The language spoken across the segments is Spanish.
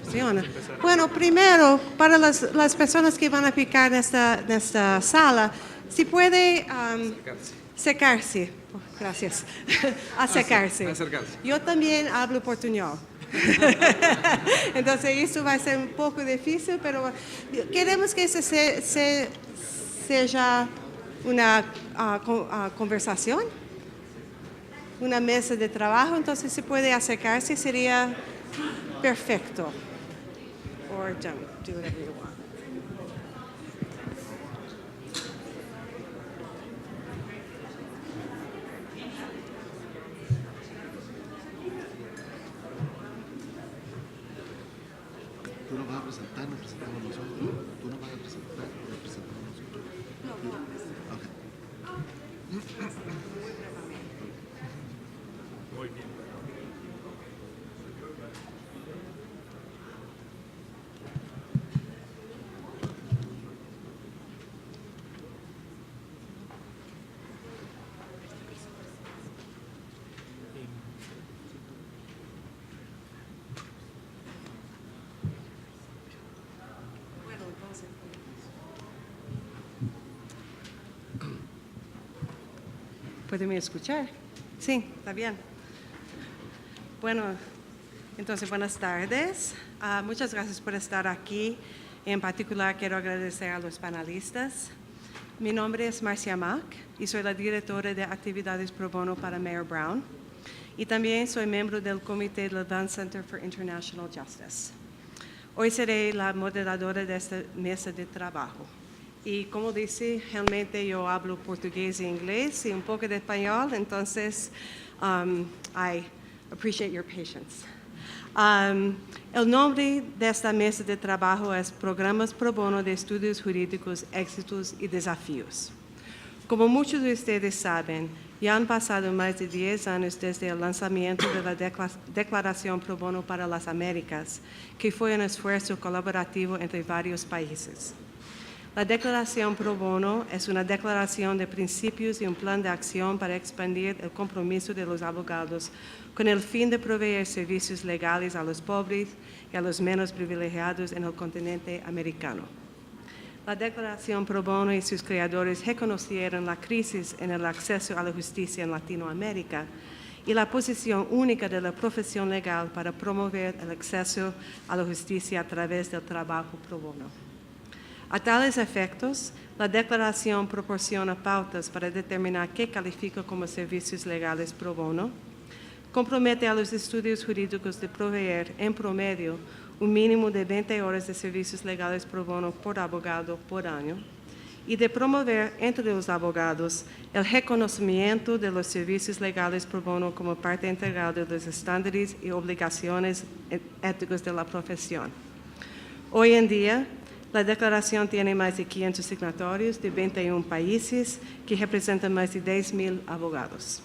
Funciona. Bueno, primero, para las personas que van a picar en esta sala, si puede secarse. Gracias. Acercarse. Yo también hablo portuñol. Entonces, eso va a ser un poco difícil, pero queremos que sea una conversación, una mesa de trabajo. Entonces, si puede acercarse, sería perfecto. Or don't. Do whatever you want. Tú nos vas a presentar, nos presentamos nosotros. Tú nos vas a presentar, nos presentamos nosotros. No, Muy bien. ¿Pueden me escuchar? Sí, está bien. Bueno, entonces buenas tardes. Muchas gracias por estar aquí. En particular, quiero agradecer a los panelistas. Mi nombre es Marcia Mack y soy la directora de actividades pro bono para Mayor Brown. Y también soy miembro del comité del Van Center for International Justice. Hoy seré la moderadora de esta mesa de trabajo. Y como dice, realmente yo hablo portugués e inglés y un poco de español, entonces I appreciate your patience. El nombre de esta mesa de trabajo es Programas Pro Bono de Estudios Jurídicos, Éxitos y Desafíos. Como muchos de ustedes saben, ya han pasado más de 10 años desde el lanzamiento de la Declaración Pro Bono para las Américas, que fue un esfuerzo colaborativo entre varios países. La Declaración Pro Bono es una declaración de principios y un plan de acción para expandir el compromiso de los abogados con el fin de proveer servicios legales a los pobres y a los menos privilegiados en el continente americano. La Declaración Pro Bono y sus creadores reconocieron la crisis en el acceso a la justicia en Latinoamérica y la posición única de la profesión legal para promover el acceso a la justicia a través del trabajo pro bono. A tales efectos, la declaración proporciona pautas para determinar qué califica como servicios legales pro bono, compromete a los estudios jurídicos de proveer, en promedio, un mínimo de 20 horas de servicios legales pro bono por abogado por año, y de promover entre los abogados el reconocimiento de los servicios legales pro bono como parte integral de los estándares y obligaciones éticos de la profesión. Hoy en día, la declaración tiene más de 500 signatorios de 21 países que representan más de 10,000 abogados.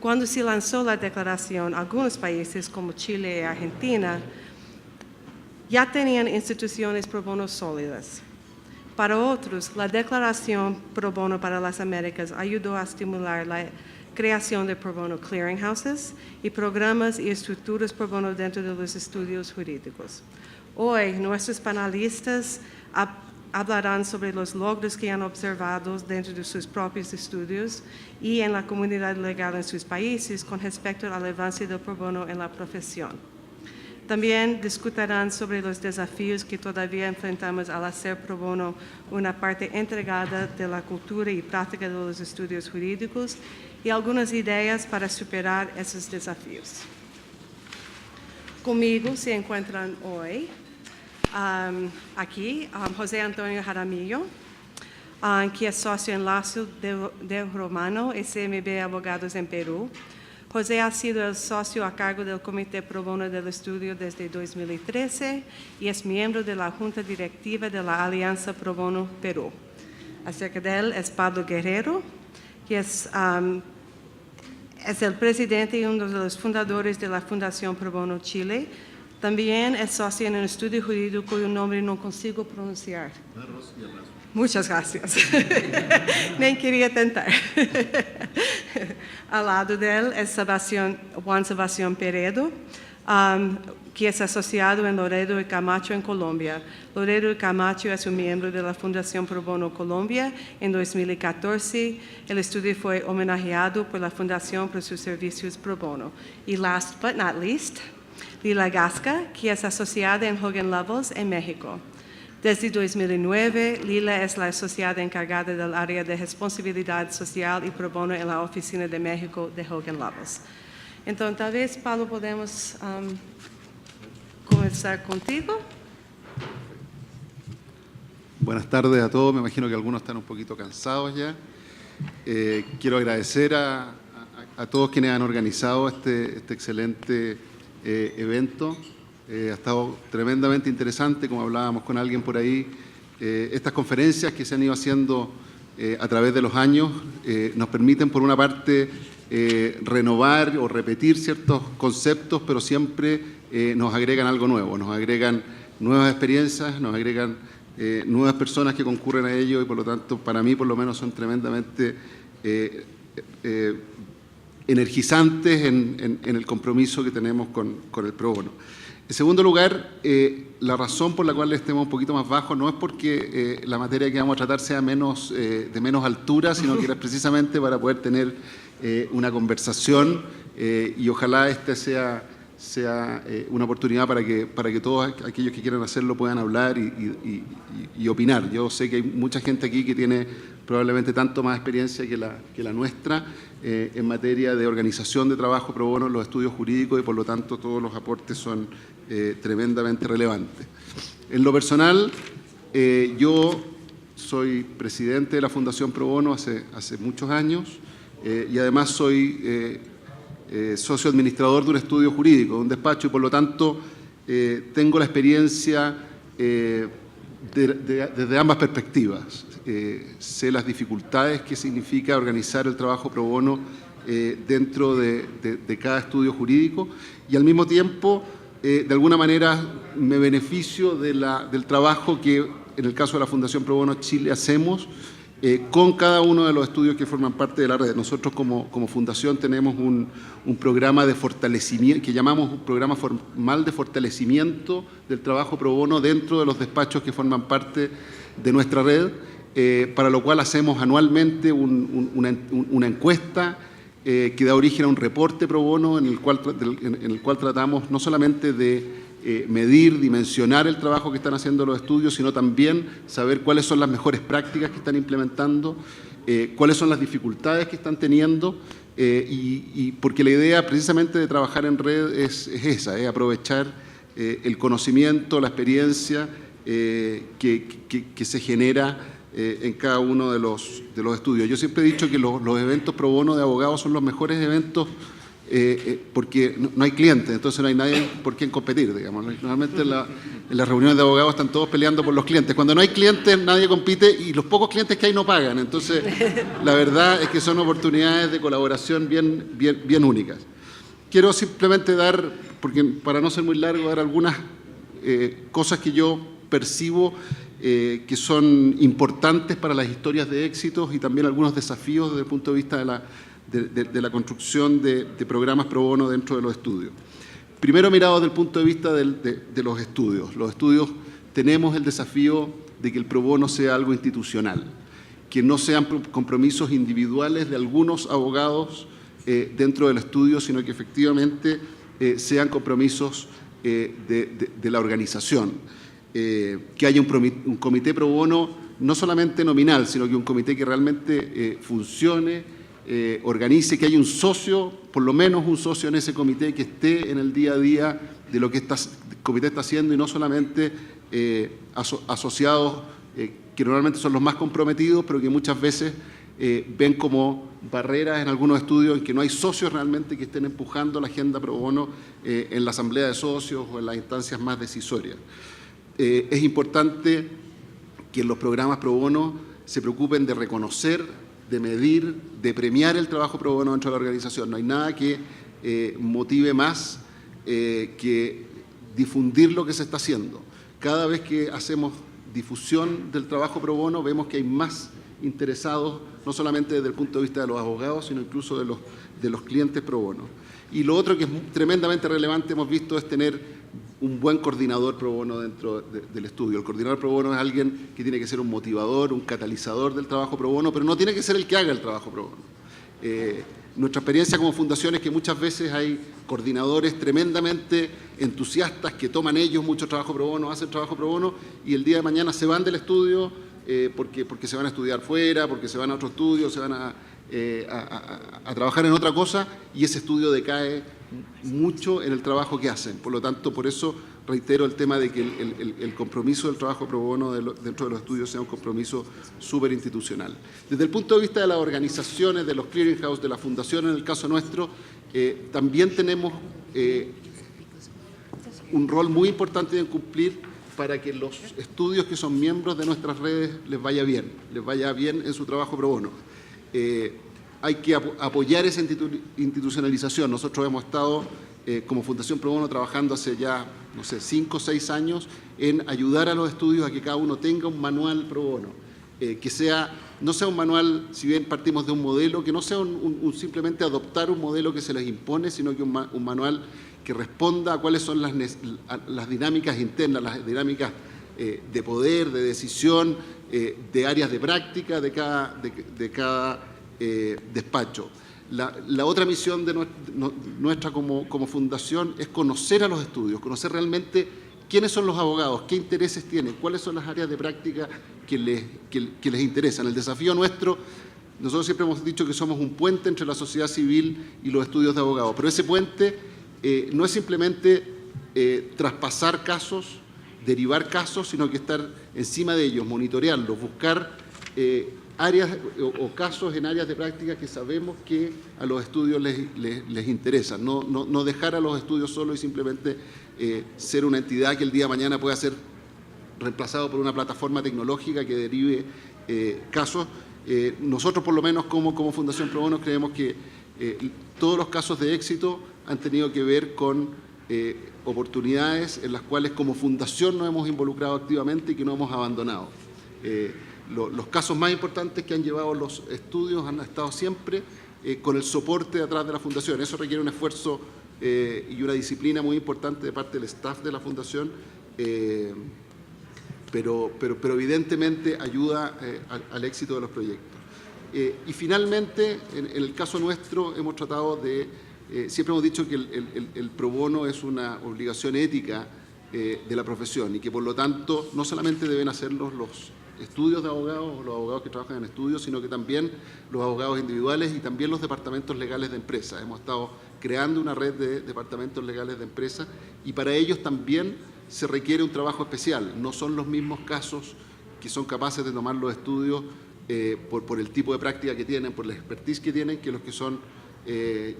Cuando se lanzó la declaración, algunos países como Chile y Argentina ya tenían instituciones pro bono sólidas. Para otros, la Declaración Pro Bono para las Américas ayudó a estimular la creación de pro bono clearinghouses y programas y estructuras pro bono dentro de los estudios jurídicos. Hoy, nuestros panelistas hablarán sobre los logros que han observado dentro de sus propios estudios y en la comunidad legal en sus países con respecto al avance del pro bono en la profesión. También discutirán sobre los desafíos que todavía enfrentamos al hacer pro bono una parte integrada de la cultura y práctica de los estudios jurídicos y algunas ideas para superar esos desafíos. Conmigo se encuentran hoy aquí José Antonio Jaramillo, que es socio en Lazo de Romano, SMB Abogados en Perú. José ha sido el socio a cargo del Comité Pro Bono del Estudio desde 2013 y es miembro de la Junta Directiva de la Alianza Pro Bono Perú. Acerca de él es Pablo Guerrero, que es el presidente y uno de los fundadores de la Fundación Pro Bono Chile. También es socio en un estudio jurídico cuyo nombre no consigo pronunciar. Muchas gracias. Nem quería tentar. Al lado de él es Juan Sebastián Peredo, que es asociado en Loredo y Camacho en Colombia. Loredo y Camacho es un miembro de la Fundación Pro Bono Colombia. En 2014, el estudio fue homenajeado por la Fundación por sus servicios pro bono. Y last but not least, Lila Gasca, que es asociada en Hogan Lovells en México. Desde 2009, Lila es la asociada encargada del área de responsabilidad social y pro bono en la Oficina de México de Hogan Lovells. Entonces, tal vez, Pablo, podemos comenzar contigo. Buenas tardes a todos. Me imagino que algunos están un poquito cansados ya. Quiero agradecer a todos quienes han organizado este excelente evento. Ha estado tremendamente interesante, como hablábamos con alguien por ahí. Estas conferencias que se han ido haciendo a través de los años nos permiten, por una parte, renovar o repetir ciertos conceptos, pero siempre nos agregan algo nuevo, nos agregan nuevas experiencias, nos agregan nuevas personas que concurren a ello y, por lo tanto, para mí, por lo menos, son tremendamente energizantes en el compromiso que tenemos con el pro bono. En segundo lugar, la razón por la cual estemos un poquito más bajos no es porque la materia que vamos a tratar sea de menos altura, sino que es precisamente para poder tener una conversación y ojalá esta sea una oportunidad para que todos aquellos que quieran hacerlo puedan hablar y opinar. Yo sé que hay mucha gente aquí que tiene probablemente tanto más experiencia que la nuestra en materia de organización de trabajo pro bono en los estudios jurídicos y por lo tanto todos los aportes son tremendamente relevantes. En lo personal, yo soy presidente de la Fundación Pro Bono hace muchos años y además soy socio administrador de un estudio jurídico, de un despacho, y por lo tanto tengo la experiencia desde ambas perspectivas. Sé las dificultades que significa organizar el trabajo pro bono dentro de cada estudio jurídico y al mismo tiempo, de alguna manera, me beneficio del trabajo que en el caso de la Fundación Pro Bono Chile hacemos con cada uno de los estudios que forman parte de la red. Nosotros como fundación tenemos un programa de fortalecimiento, que llamamos un programa formal de fortalecimiento del trabajo pro bono dentro de los despachos que forman parte de nuestra red, para lo cual hacemos anualmente una encuesta que da origen a un reporte pro bono en el cual tratamos no solamente de medir, dimensionar el trabajo que están haciendo los estudios, sino también saber cuáles son las mejores prácticas que están implementando, cuáles son las dificultades que están teniendo, y porque la idea precisamente de trabajar en red es esa, es aprovechar el conocimiento, la experiencia que se genera en cada uno de los estudios. Yo siempre he dicho que los eventos pro bono de abogados son los mejores eventos porque no hay clientes, entonces no hay nadie por quien competir, digamos. Normalmente en las reuniones de abogados están todos peleando por los clientes. Cuando no hay clientes, nadie compite y los pocos clientes que hay no pagan. Entonces, la verdad es que son oportunidades de colaboración bien únicas. Quiero simplemente porque para no ser muy largo, dar algunas cosas que yo percibo que son importantes para las historias de éxitos y también algunos desafíos desde el punto de vista de la construcción de programas pro bono dentro de los estudios. Primero, mirado desde el punto de vista de los estudios. Los estudios tenemos el desafío de que el pro bono sea algo institucional, que no sean compromisos individuales de algunos abogados dentro del estudio, sino que efectivamente sean compromisos de la organización. Que haya un comité pro bono no solamente nominal, sino que un comité que realmente funcione, organice, que haya un socio, por lo menos un socio en ese comité que esté en el día a día de lo que el comité está haciendo y no solamente asociados que normalmente son los más comprometidos, pero que muchas veces ven como barreras en algunos estudios en que no hay socios realmente que estén empujando la agenda pro bono en la asamblea de socios o en las instancias más decisorias. Es importante que en los programas pro bono se preocupen de reconocer, de medir, de premiar el trabajo pro bono dentro de la organización. No hay nada que motive más que difundir lo que se está haciendo. Cada vez que hacemos difusión del trabajo pro bono, vemos que hay más interesados, no solamente desde el punto de vista de los abogados, sino incluso de los clientes pro bono. Y lo otro que es tremendamente relevante, hemos visto, es tener un buen coordinador pro bono dentro del estudio. El coordinador pro bono es alguien que tiene que ser un motivador, un catalizador del trabajo pro bono, pero no tiene que ser el que haga el trabajo pro bono. Nuestra experiencia como fundación es que muchas veces hay coordinadores tremendamente entusiastas que toman ellos mucho trabajo pro bono, hacen trabajo pro bono y el día de mañana se van del estudio porque se van a estudiar fuera, porque se van a otro estudio, se van a trabajar en otra cosa y ese estudio decae mucho en el trabajo que hacen. Por lo tanto, por eso reitero el tema de que el compromiso del trabajo pro bono dentro de los estudios sea un compromiso súper institucional. Desde el punto de vista de las organizaciones, de los clearinghouse, de la fundación, en el caso nuestro, también tenemos un rol muy importante en cumplir para que los estudios que son miembros de nuestras redes les vaya bien en su trabajo pro bono. Hay que apoyar esa institucionalización. Nosotros hemos estado como Fundación Pro Bono trabajando hace ya, no sé, 5 o 6 años en ayudar a los estudios a que cada uno tenga un manual pro bono, que no sea un manual, si bien partimos de un modelo, que no sea simplemente adoptar un modelo que se les impone, sino que un manual que responda a cuáles son las dinámicas internas, las dinámicas de poder, de decisión, de áreas de práctica de cada despacho. La otra misión de nuestra como fundación es conocer a los estudios, conocer realmente quiénes son los abogados, qué intereses tienen, cuáles son las áreas de práctica que les interesan. El desafío nuestro, nosotros siempre hemos dicho que somos un puente entre la sociedad civil y los estudios de abogados, pero ese puente no es simplemente traspasar casos, derivar casos, sino que estar encima de ellos, monitorearlos, buscar áreas o casos en áreas de práctica que sabemos que a los estudios les interesan. No dejar a los estudios solos y simplemente ser una entidad que el día de mañana pueda ser reemplazado por una plataforma tecnológica que derive casos. Nosotros, por lo menos como Fundación Pro Bono, creemos que todos los casos de éxito han tenido que ver con oportunidades en las cuales como fundación nos hemos involucrado activamente y que no hemos abandonado. Los casos más importantes que han llevado los estudios han estado siempre con el soporte atrás de la fundación. Eso requiere un esfuerzo y una disciplina muy importante de parte del staff de la fundación, pero evidentemente ayuda al éxito de los proyectos. Y finalmente, en el caso nuestro, hemos tratado siempre hemos dicho que el pro bono es una obligación ética de la profesión y que por lo tanto no solamente deben hacerlo los estudios de abogados o los abogados que trabajan en estudios, sino que también los abogados individuales y también los departamentos legales de empresas. Hemos estado creando una red de departamentos legales de empresas y para ellos también se requiere un trabajo especial. No son los mismos casos que son capaces de tomar los estudios por el tipo de práctica que tienen, por la expertise que tienen, que los que son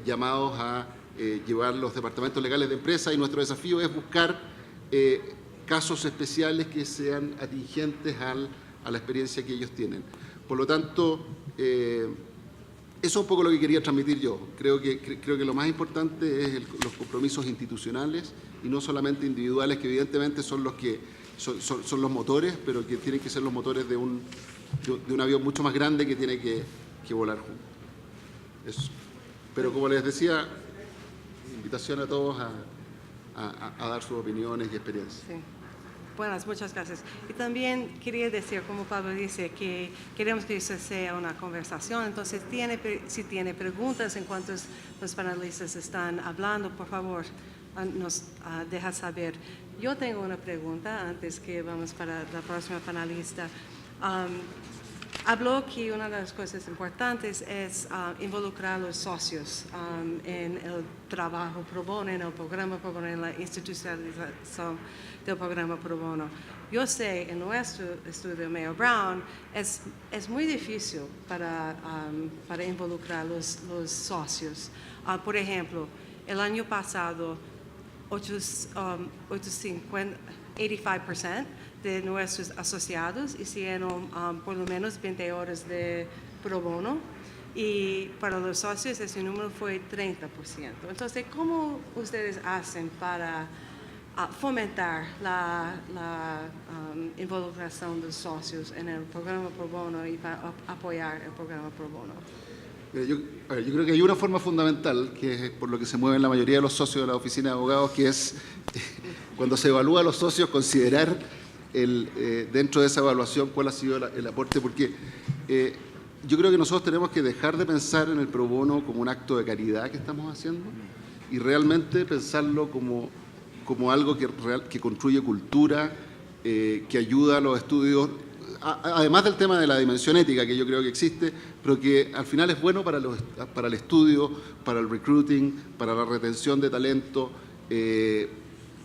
llamados a llevar los departamentos legales de empresas, y nuestro desafío es buscar casos especiales que sean atingentes a la experiencia que ellos tienen. Por lo tanto, eso es un poco lo que quería transmitir yo. Creo que lo más importante es los compromisos institucionales y no solamente individuales, que evidentemente son los que son los motores, pero que tienen que ser los motores de un avión mucho más grande que tiene que volar juntos. Eso. Pero como les decía, invitación a todos a dar sus opiniones y experiencias. Sí. Buenas, muchas gracias. Y también quería decir, como Pablo dice, que queremos que eso sea una conversación. Entonces, si tiene preguntas en cuanto los panelistas están hablando, por favor, nos deja saber. Yo tengo una pregunta antes que vamos para la próxima panelista. Habló que una de las cosas importantes es involucrar a los socios en el trabajo pro bono, en el programa pro bono, en la institucionalización del programa pro bono. Yo sé, en nuestro estudio Mayer Brown, es muy difícil para involucrar los socios. Por ejemplo, el año pasado, 85% de nuestros asociados hicieron por lo menos 20 horas de pro bono y para los socios ese número fue 30%. Entonces, ¿cómo ustedes hacen para fomentar la involucración de los socios en el programa pro bono y para apoyar el programa pro bono? Yo creo que hay una forma fundamental, que es por lo que se mueven la mayoría de los socios de la oficina de abogados, que es cuando se evalúa a los socios, considerar dentro de esa evaluación cuál ha sido el aporte, porque yo creo que nosotros tenemos que dejar de pensar en el pro bono como un acto de caridad que estamos haciendo y realmente pensarlo como algo que construye cultura, que ayuda a los estudios, además del tema de la dimensión ética que yo creo que existe, pero que al final es bueno para el estudio, para el recruiting, para la retención de talento,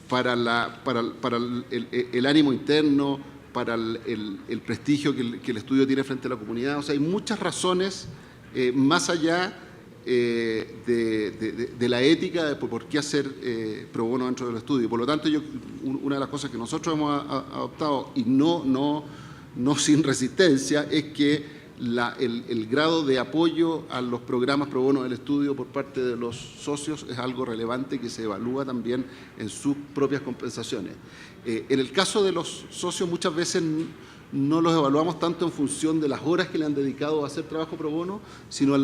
para el ánimo interno, para el prestigio que el estudio tiene frente a la comunidad. O sea, hay muchas razones más allá de la ética de por qué hacer pro bono dentro del estudio. Por lo tanto, una de las cosas que nosotros hemos adoptado, y no sin resistencia, es que el grado de apoyo a los programas pro bono del estudio por parte de los socios es algo relevante que se evalúa también en sus propias compensaciones. En el caso de los socios, muchas veces no los evaluamos tanto en función de las horas que le han dedicado a hacer trabajo pro bono, sino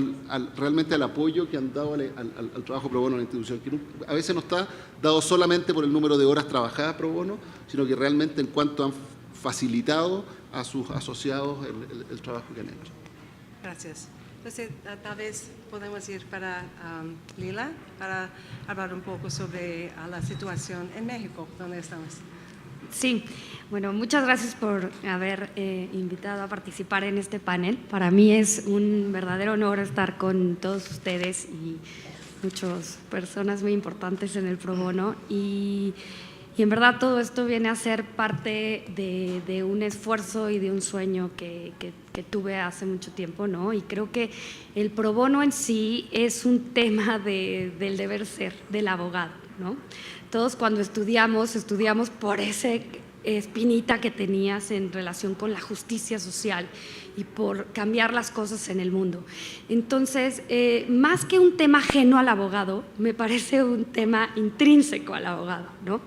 realmente al apoyo que han dado al trabajo pro bono en la institución, que a veces no está dado solamente por el número de horas trabajadas pro bono, sino que realmente en cuanto han facilitado a sus asociados el trabajo que han hecho. Gracias. Entonces, tal vez podemos ir para Lila, para hablar un poco sobre la situación en México, donde estamos. Sí, bueno, muchas gracias por haber invitado a participar en este panel. Para mí es un verdadero honor estar con todos ustedes y muchas personas muy importantes en el pro bono, y en verdad todo esto viene a ser parte de un esfuerzo y de un sueño que tuve hace mucho tiempo, ¿no? Y creo que el pro bono en sí es un tema del deber ser del abogado, ¿no? Todos cuando estudiamos por esa espinita que tenías en relación con la justicia social y por cambiar las cosas en el mundo. Entonces, más que un tema ajeno al abogado, me parece un tema intrínseco al abogado, ¿no?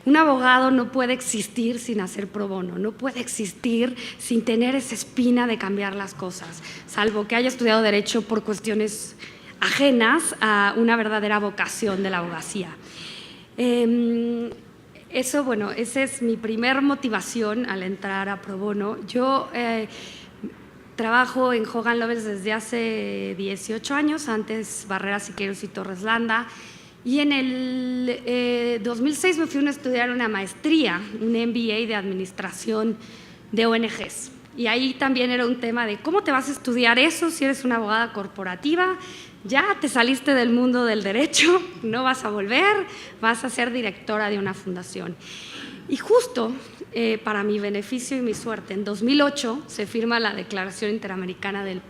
Un abogado no puede existir sin hacer pro bono, no puede existir sin tener esa espina de cambiar las cosas, salvo que haya estudiado Derecho por cuestiones ajenas a una verdadera vocación de la abogacía. Eso, bueno, esa es mi primer motivación al entrar a pro bono. Yo trabajo en Hogan Lovells desde hace 18 años, antes Barrera, Siqueiros y Torres Landa, y en el 2006 me fui a estudiar una maestría, un MBA de Administración de ONGs. Y ahí también era un tema de cómo te vas a estudiar eso si eres una abogada corporativa, ya te saliste del mundo del derecho, no vas a volver, vas a ser directora de una fundación. Y justo para mi beneficio y mi suerte, en 2008 se firma la Declaración Interamericana del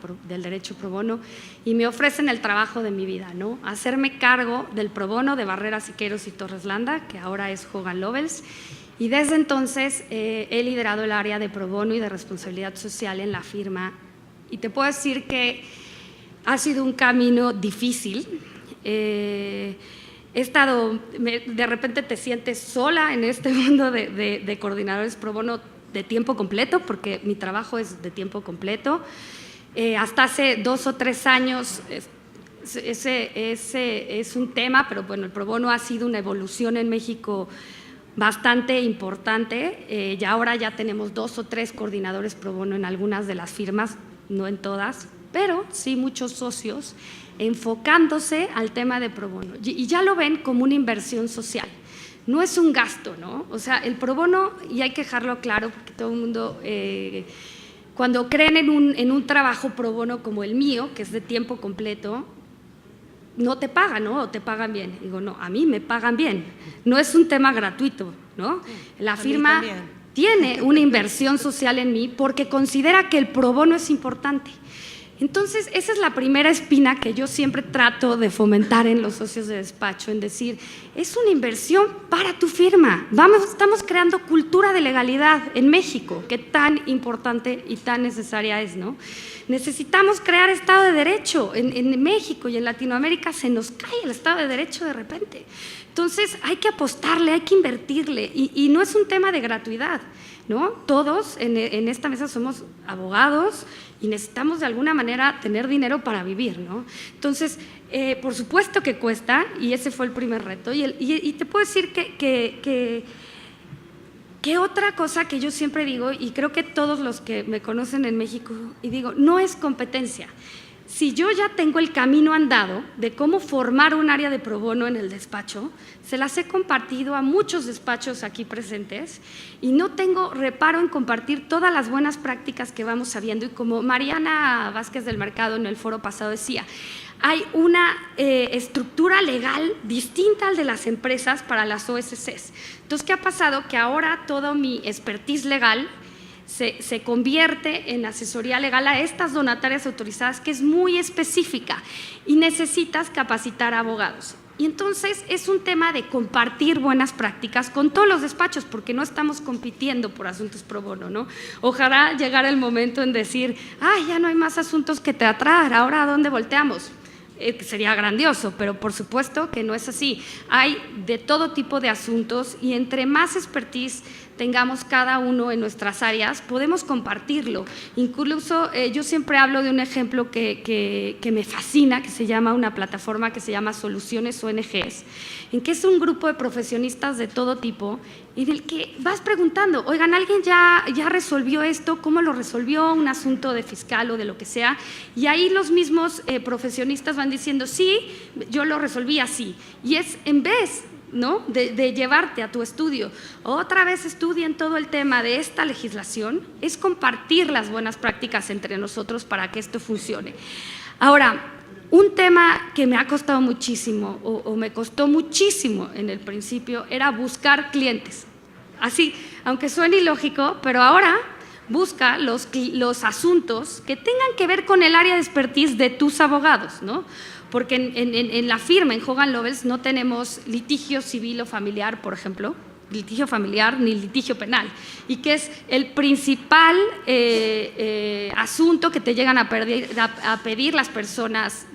Derecho Pro Bono y me ofrecen el trabajo de mi vida, ¿no? Hacerme cargo del pro bono de Barrera, Siqueiros y Torres Landa, que ahora es Hogan Lovells. Y desde entonces he liderado el área de pro bono y de responsabilidad social en la firma. Y te puedo decir que ha sido un camino difícil. De repente te sientes sola en este mundo de coordinadores pro bono de tiempo completo, porque mi trabajo es de tiempo completo. Hasta hace 2 o 3 años ese es un tema, pero bueno, el pro bono ha sido una evolución en México bastante importante. Y ahora ya tenemos 2 o 3 coordinadores pro bono en algunas de las firmas, no en todas, pero sí muchos socios enfocándose al tema de pro bono. Y ya lo ven como una inversión social. No es un gasto, ¿no? O sea, el pro bono, y hay que dejarlo claro, porque todo el mundo, cuando creen en un trabajo pro bono como el mío, que es de tiempo completo, no te pagan, ¿no? O te pagan bien. Digo, no, a mí me pagan bien. No es un tema gratuito, ¿no? La firma tiene una inversión social en mí porque considera que el pro bono es importante. Entonces, esa es la primera espina que yo siempre trato de fomentar en los socios de despacho, en decir, es una inversión para tu firma. Estamos creando cultura de legalidad en México, que tan importante y tan necesaria es, ¿no? Necesitamos crear Estado de Derecho. En México y en Latinoamérica se nos cae el Estado de Derecho de repente. Entonces, hay que apostarle, hay que invertirle, y no es un tema de gratuidad. ¿no? Todos en esta mesa somos abogados y necesitamos de alguna manera tener dinero para vivir, ¿no? Entonces, por supuesto que cuesta, y ese fue el primer reto. Y te puedo decir que otra cosa que yo siempre digo, y creo que todos los que me conocen en México, y digo, no es competencia. Si yo ya tengo el camino andado de cómo formar un área de pro bono en el despacho, se las he compartido a muchos despachos aquí presentes y no tengo reparo en compartir todas las buenas prácticas que vamos sabiendo. Y como Mariana Vázquez del Mercado en el foro pasado decía, hay una estructura legal distinta al de las empresas para las OSCs. Entonces, ¿qué ha pasado? Que ahora todo mi expertise legal se convierte en asesoría legal a estas donatarias autorizadas, que es muy específica y necesitas capacitar a abogados. Y entonces es un tema de compartir buenas prácticas con todos los despachos, porque no estamos compitiendo por asuntos pro bono, ¿no? Ojalá llegara el momento en decir, ¡ay, ya no hay más asuntos que tratar! ¿Ahora a dónde volteamos? Sería grandioso, pero por supuesto que no es así. Hay de todo tipo de asuntos y entre más expertise tengamos cada uno en nuestras áreas, podemos compartirlo. Incluso yo siempre hablo de un ejemplo que me fascina, que se llama una plataforma que se llama Soluciones ONGs, en que es un grupo de profesionistas de todo tipo y del que vas preguntando, oigan, ¿alguien ya resolvió esto? ¿Cómo lo resolvió? Un asunto de fiscal o de lo que sea. Y ahí los mismos profesionistas van diciendo, sí, yo lo resolví así. Y es en vez, ¿no?, de llevarte a tu estudio, otra vez estudien todo el tema de esta legislación, es compartir las buenas prácticas entre nosotros para que esto funcione. Ahora, un tema que me ha costado muchísimo o me costó muchísimo en el principio era buscar clientes. Así, aunque suene ilógico, pero ahora busca los asuntos que tengan que ver con el área de expertise de tus abogados, ¿no? Porque en la firma, en Hogan Lovells, no tenemos litigio civil o familiar, por ejemplo, litigio familiar ni litigio penal, y que es el principal asunto que te llegan a pedir las personas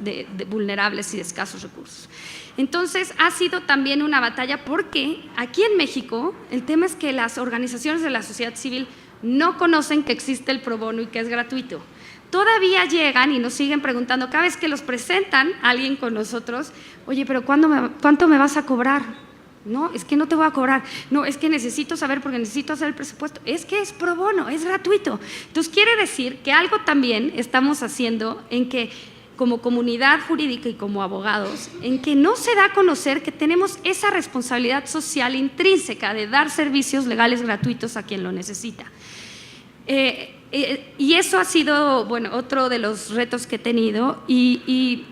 vulnerables y de escasos recursos. Entonces, ha sido también una batalla porque aquí en México el tema es que las organizaciones de la sociedad civil no conocen que existe el pro bono y que es gratuito. Todavía llegan y nos siguen preguntando, cada vez que los presentan a alguien con nosotros, oye, pero ¿cuánto me vas a cobrar? No, es que no te voy a cobrar. No, es que necesito saber porque necesito hacer el presupuesto. Es que es pro bono, es gratuito. Entonces, quiere decir que algo también estamos haciendo en que, como comunidad jurídica y como abogados, en que no se da a conocer que tenemos esa responsabilidad social intrínseca de dar servicios legales gratuitos a quien lo necesita. Y eso ha sido, bueno, otro de los retos que he tenido y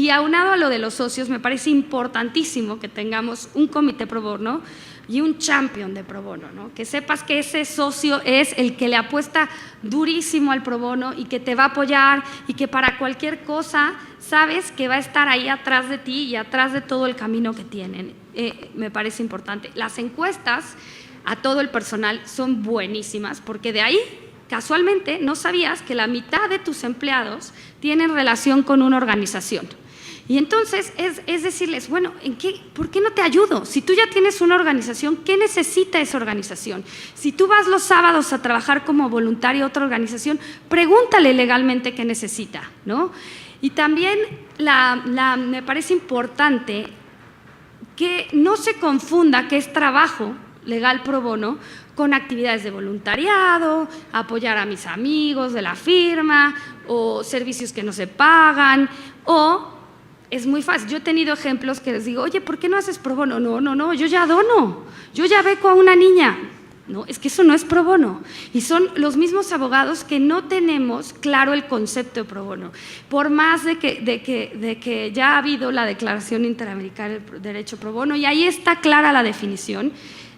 aunado a lo de los socios, me parece importantísimo que tengamos un comité pro bono y un champion de pro bono, ¿no? Que sepas que ese socio es el que le apuesta durísimo al pro bono y que te va a apoyar y que para cualquier cosa sabes que va a estar ahí atrás de ti y atrás de todo el camino que tienen. Me parece importante. Las encuestas a todo el personal son buenísimas porque de ahí, casualmente, no sabías que la mitad de tus empleados tienen relación con una organización. Y entonces es decirles, bueno, ¿por qué no te ayudo? Si tú ya tienes una organización, ¿qué necesita esa organización? Si tú vas los sábados a trabajar como voluntario a otra organización, pregúntale legalmente qué necesita, ¿no? Y también me parece importante que no se confunda que es trabajo legal pro bono con actividades de voluntariado, apoyar a mis amigos de la firma o servicios que no se pagan o… Es muy fácil. Yo he tenido ejemplos que les digo, oye, ¿por qué no haces pro bono? No, yo ya dono, yo ya beco a una niña. No, es que eso no es pro bono. Y son los mismos abogados que no tenemos claro el concepto de pro bono. Por más de que ya ha habido la Declaración Interamericana del Derecho Pro Bono y ahí está clara la definición,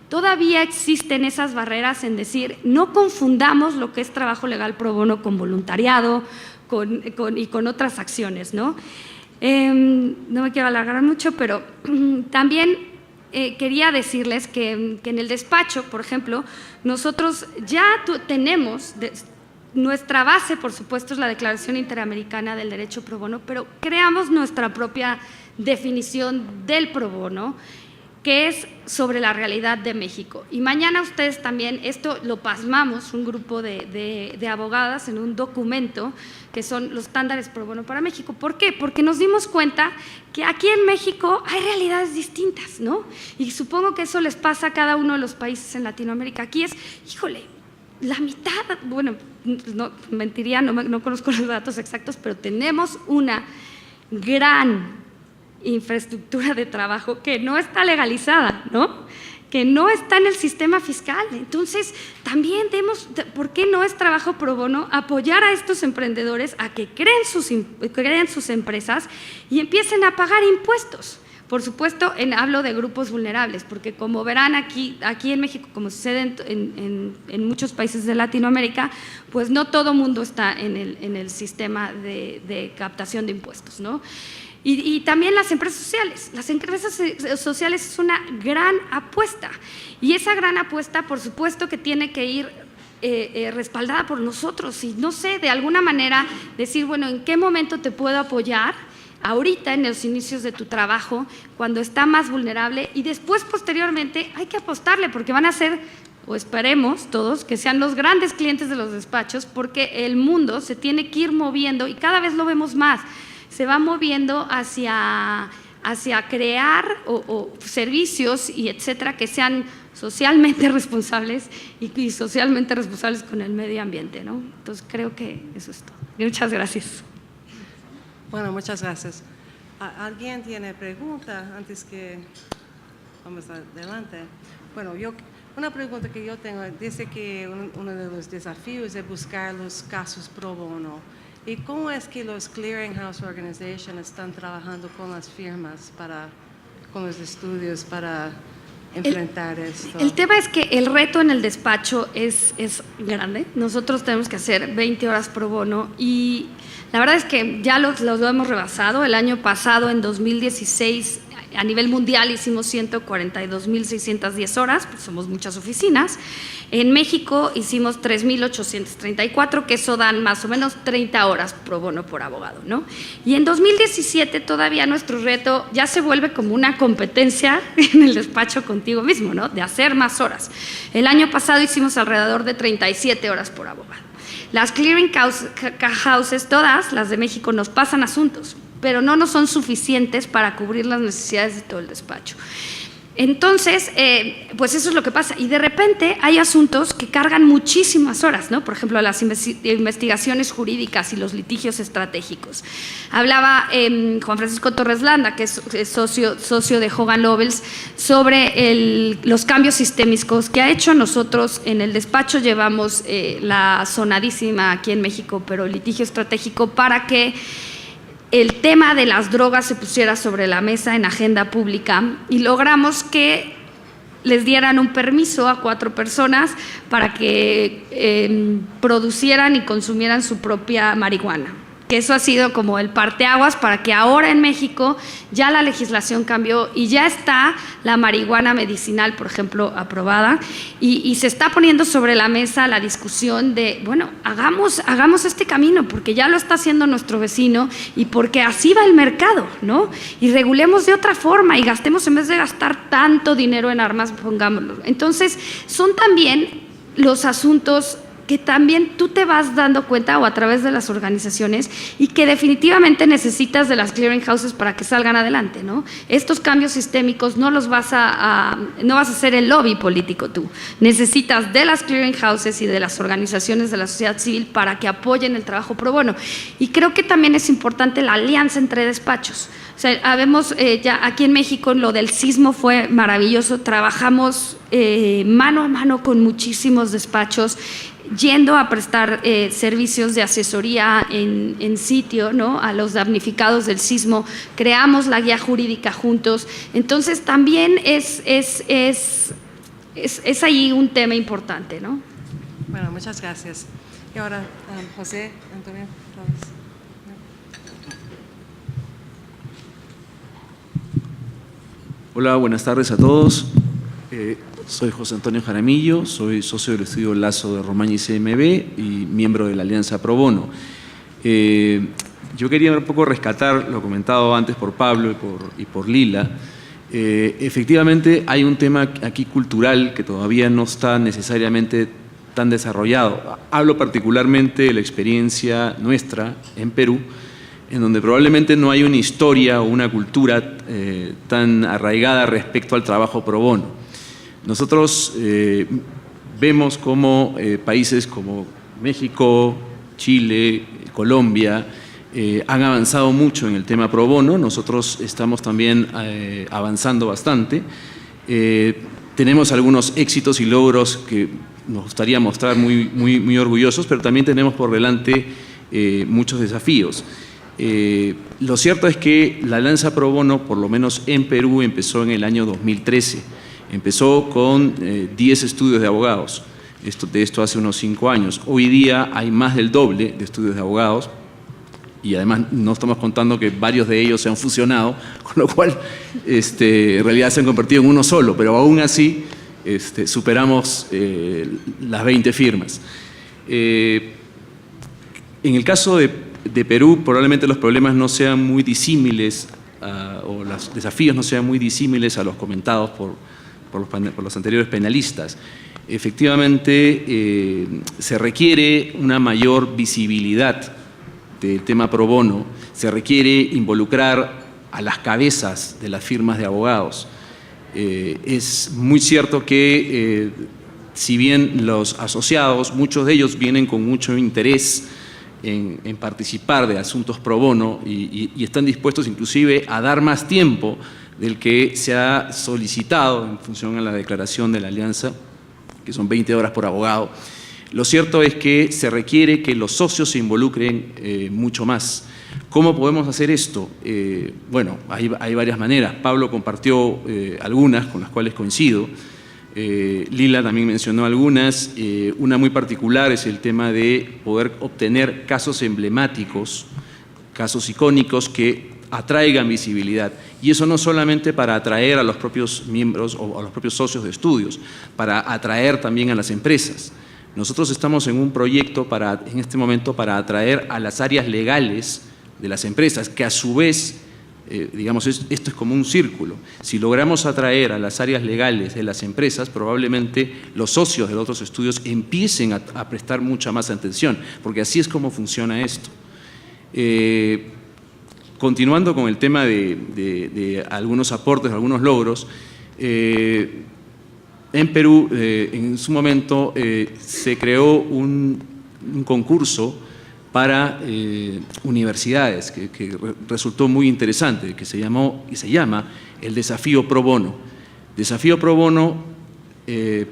todavía existen esas barreras en decir, no confundamos lo que es trabajo legal pro bono con voluntariado y con otras acciones, ¿no? No me quiero alargar mucho, pero también quería decirles que en el despacho, por ejemplo, nosotros ya tenemos, nuestra base, por supuesto, es la Declaración Interamericana del Derecho Pro Bono, pero creamos nuestra propia definición del pro bono que es sobre la realidad de México. Y mañana ustedes también, esto lo plasmamos, un grupo de abogadas en un documento que son los estándares pro bono para México. ¿Por qué? Porque nos dimos cuenta que aquí en México hay realidades distintas, ¿no? Y supongo que eso les pasa a cada uno de los países en Latinoamérica. Aquí es, híjole, la mitad, bueno, no mentiría, no conozco los datos exactos, pero tenemos una gran infraestructura de trabajo que no está legalizada, ¿no? Que no está en el sistema fiscal. Entonces, también ¿por qué no es trabajo pro bono apoyar a estos emprendedores a que creen sus empresas y empiecen a pagar impuestos? Por supuesto, hablo de grupos vulnerables, porque como verán aquí en México, como sucede en muchos países de Latinoamérica, pues no todo mundo está en el sistema de captación de impuestos, ¿no? Y también las empresas sociales. Las empresas sociales es una gran apuesta, y esa gran apuesta, por supuesto, que tiene que ir respaldada por nosotros, y no sé, de alguna manera decir, bueno, ¿en qué momento te puedo apoyar? Ahorita, en los inicios de tu trabajo, cuando está más vulnerable, y después, posteriormente, hay que apostarle, porque van a ser, o esperemos todos, que sean los grandes clientes de los despachos, porque el mundo se tiene que ir moviendo, y cada vez lo vemos más, se va moviendo hacia crear o servicios y etcétera, que sean socialmente responsables y socialmente responsables con el medio ambiente, ¿no? Entonces, creo que eso es todo. Muchas gracias. Bueno, muchas gracias. ¿Alguien tiene pregunta antes que vamos adelante? Bueno, una pregunta que yo tengo, dice que uno de los desafíos es buscar los casos pro bono. ¿Y cómo es que los Clearinghouse Organization están trabajando con las firmas, con los estudios para enfrentar esto? El tema es que el reto en el despacho es grande. Nosotros tenemos que hacer 20 horas pro bono y la verdad es que ya los hemos rebasado. El año pasado, en 2016, a nivel mundial hicimos 142.610 horas, pues somos muchas oficinas. En México hicimos 3.834, que eso dan más o menos 30 horas pro bono por abogado, ¿no? Y en 2017 todavía nuestro reto ya se vuelve como una competencia en el despacho contigo mismo, ¿no? De hacer más horas. El año pasado hicimos alrededor de 37 horas por abogado. Las clearing houses, todas las de México, nos pasan asuntos, pero no nos son suficientes para cubrir las necesidades de todo el despacho. Entonces, pues eso es lo que pasa. Y de repente hay asuntos que cargan muchísimas horas, ¿no? Por ejemplo, las investigaciones jurídicas y los litigios estratégicos. Hablaba Juan Francisco Torres Landa, que es socio de Hogan Lovells, sobre los cambios sistémicos que ha hecho. Nosotros en el despacho llevamos la sonadísima aquí en México, pero litigio estratégico, para que el tema de las drogas se pusiera sobre la mesa en agenda pública, y logramos que les dieran un permiso a 4 personas para que producieran y consumieran su propia marihuana. Que eso ha sido como el parteaguas para que ahora en México ya la legislación cambió y ya está la marihuana medicinal, por ejemplo, aprobada, y se está poniendo sobre la mesa la discusión de, bueno, hagamos este camino, porque ya lo está haciendo nuestro vecino y porque así va el mercado, ¿no? Y regulemos de otra forma y gastemos, en vez de gastar tanto dinero en armas, pongámoslo. Entonces, son también los asuntos que también tú te vas dando cuenta, o a través de las organizaciones, y que definitivamente necesitas de las clearing houses para que salgan adelante, ¿no? Estos cambios sistémicos no vas a hacer el lobby político tú. Necesitas de las clearing houses y de las organizaciones de la sociedad civil para que apoyen el trabajo pro bono. Y creo que también es importante la alianza entre despachos. O sea, habemos ya aquí en México, lo del sismo fue maravilloso. Trabajamos mano a mano con muchísimos despachos, yendo a prestar servicios de asesoría en sitio, ¿no? A los damnificados del sismo. Creamos la guía jurídica juntos. Entonces, también es ahí un tema importante, ¿no? Bueno, muchas gracias. Y ahora, José Antonio. Hola, buenas tardes a todos. Soy José Antonio Jaramillo, soy socio del estudio Lazo de Romaña y CMB y miembro de la Alianza Pro Bono. Yo quería un poco rescatar lo comentado antes por Pablo y por Lila. Efectivamente, hay un tema aquí cultural que todavía no está necesariamente tan desarrollado. Hablo particularmente de la experiencia nuestra en Perú, en donde probablemente no hay una historia o una cultura tan arraigada respecto al trabajo pro bono. Nosotros vemos cómo países como México, Chile, Colombia, han avanzado mucho en el tema pro bono. Nosotros estamos también avanzando bastante. Tenemos algunos éxitos y logros que nos gustaría mostrar muy orgullosos, pero también tenemos por delante muchos desafíos. Lo cierto es que la Alianza Pro Bono, por lo menos en Perú, empezó en el año 2013. Empezó con 10 estudios de abogados. De esto hace unos 5 años. Hoy día hay más del doble de estudios de abogados. Y además no estamos contando que varios de ellos se han fusionado, con lo cual en realidad se han convertido en uno solo, pero aún así superamos las 20 firmas. En el caso de Perú, probablemente los problemas no sean muy disímiles o los desafíos no sean muy disímiles a los comentados por los anteriores penalistas. Efectivamente, se requiere una mayor visibilidad del tema pro bono, se requiere involucrar a las cabezas de las firmas de abogados. Es muy cierto que si bien los asociados, muchos de ellos vienen con mucho interés en participar de asuntos pro bono y están dispuestos inclusive a dar más tiempo del que se ha solicitado en función a la declaración de la alianza, que son 20 horas por abogado. Lo cierto es que se requiere que los socios se involucren mucho más. ¿Cómo podemos hacer esto? Bueno, hay varias maneras. Pablo compartió algunas con las cuales coincido. Lila también mencionó algunas. Una muy particular es el tema de poder obtener casos emblemáticos, casos icónicos que atraigan visibilidad. Y eso no solamente para atraer a los propios miembros o a los propios socios de estudios, para atraer también a las empresas. Nosotros estamos en un proyecto en este momento para atraer a las áreas legales de las empresas, que a su vez, digamos, esto es como un círculo. Si logramos atraer a las áreas legales de las empresas, probablemente los socios de los otros estudios empiecen a prestar mucha más atención, porque así es como funciona esto. Continuando con el tema de algunos aportes, algunos logros, en Perú, en su momento, se creó un concurso para universidades que resultó muy interesante, que se llama el Desafío Pro Bono. Desafío Pro Bono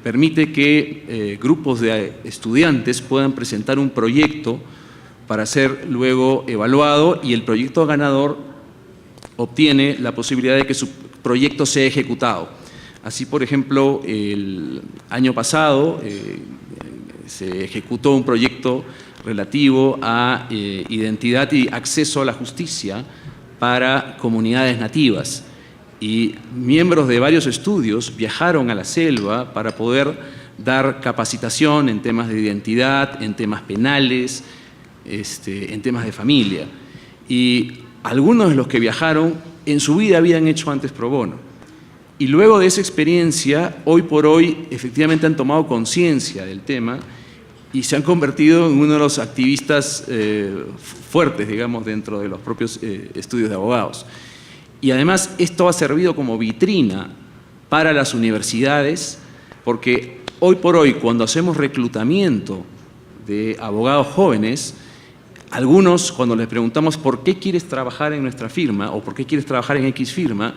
permite que grupos de estudiantes puedan presentar un proyecto para ser luego evaluado y el proyecto ganador obtiene la posibilidad de que su proyecto sea ejecutado. Así, por ejemplo, el año pasado se ejecutó un proyecto relativo a identidad y acceso a la justicia para comunidades nativas. Y miembros de varios estudios viajaron a la selva para poder dar capacitación en temas de identidad, en temas penales, en temas de familia. Y algunos de los que viajaron en su vida habían hecho antes pro bono. Y luego de esa experiencia, hoy por hoy, efectivamente han tomado conciencia del tema y se han convertido en uno de los activistas fuertes, digamos, dentro de los propios estudios de abogados. Y además esto ha servido como vitrina para las universidades, porque hoy por hoy, cuando hacemos reclutamiento de abogados jóvenes, algunos, cuando les preguntamos por qué quieres trabajar en nuestra firma o por qué quieres trabajar en X firma,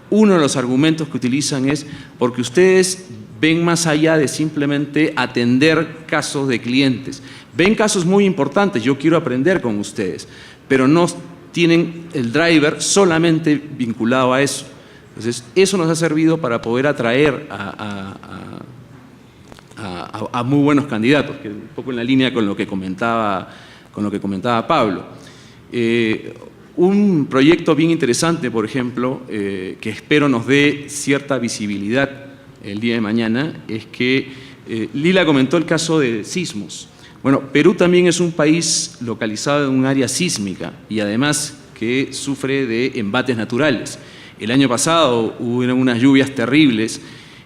uno de los argumentos que utilizan es porque ustedes ven más allá de simplemente atender casos de clientes. Ven casos muy importantes, yo quiero aprender con ustedes, pero no tienen el driver solamente vinculado a eso. Entonces, eso nos ha servido para poder atraer a muy buenos candidatos, que un poco en la línea con lo que comentaba Pablo. Un proyecto bien interesante, por ejemplo, que espero nos dé cierta visibilidad el día de mañana, es que Lila comentó el caso de sismos. Bueno, Perú también es un país localizado en un área sísmica y además que sufre de embates naturales. El año pasado hubo unas lluvias terribles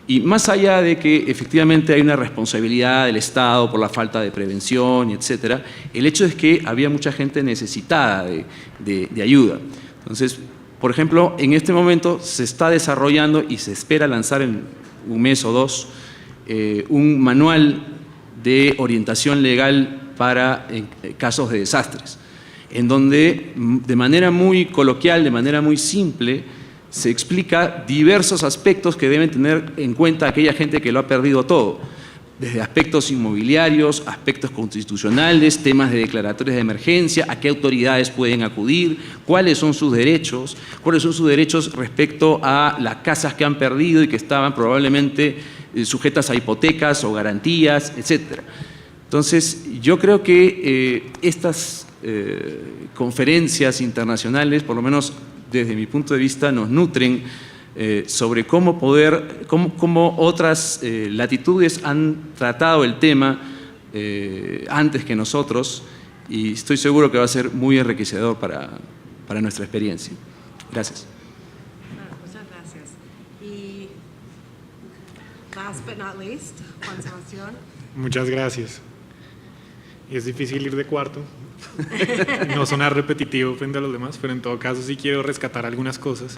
y más allá de que efectivamente hay una responsabilidad del Estado por la falta de prevención, etcétera, el hecho es que había mucha gente necesitada de ayuda. Entonces, por ejemplo, en este momento se está desarrollando y se espera lanzar en un mes o dos un manual de orientación legal para casos de desastres, en donde de manera muy coloquial, de manera muy simple, se explica diversos aspectos que deben tener en cuenta aquella gente que lo ha perdido todo, desde aspectos inmobiliarios, aspectos constitucionales, temas de declaratorias de emergencia, a qué autoridades pueden acudir, cuáles son sus derechos respecto a las casas que han perdido y que estaban probablemente sujetas a hipotecas o garantías, etc. Entonces, yo creo que estas conferencias internacionales, por lo menos desde mi punto de vista, nos nutren sobre cómo otras latitudes han tratado el tema antes que nosotros, y estoy seguro que va a ser muy enriquecedor para nuestra experiencia. Gracias. Muchas gracias. Y last but not least, Juan Sebastián. Muchas gracias. Es difícil ir de cuarto, no sonar repetitivo frente a los demás, pero en todo caso sí quiero rescatar algunas cosas.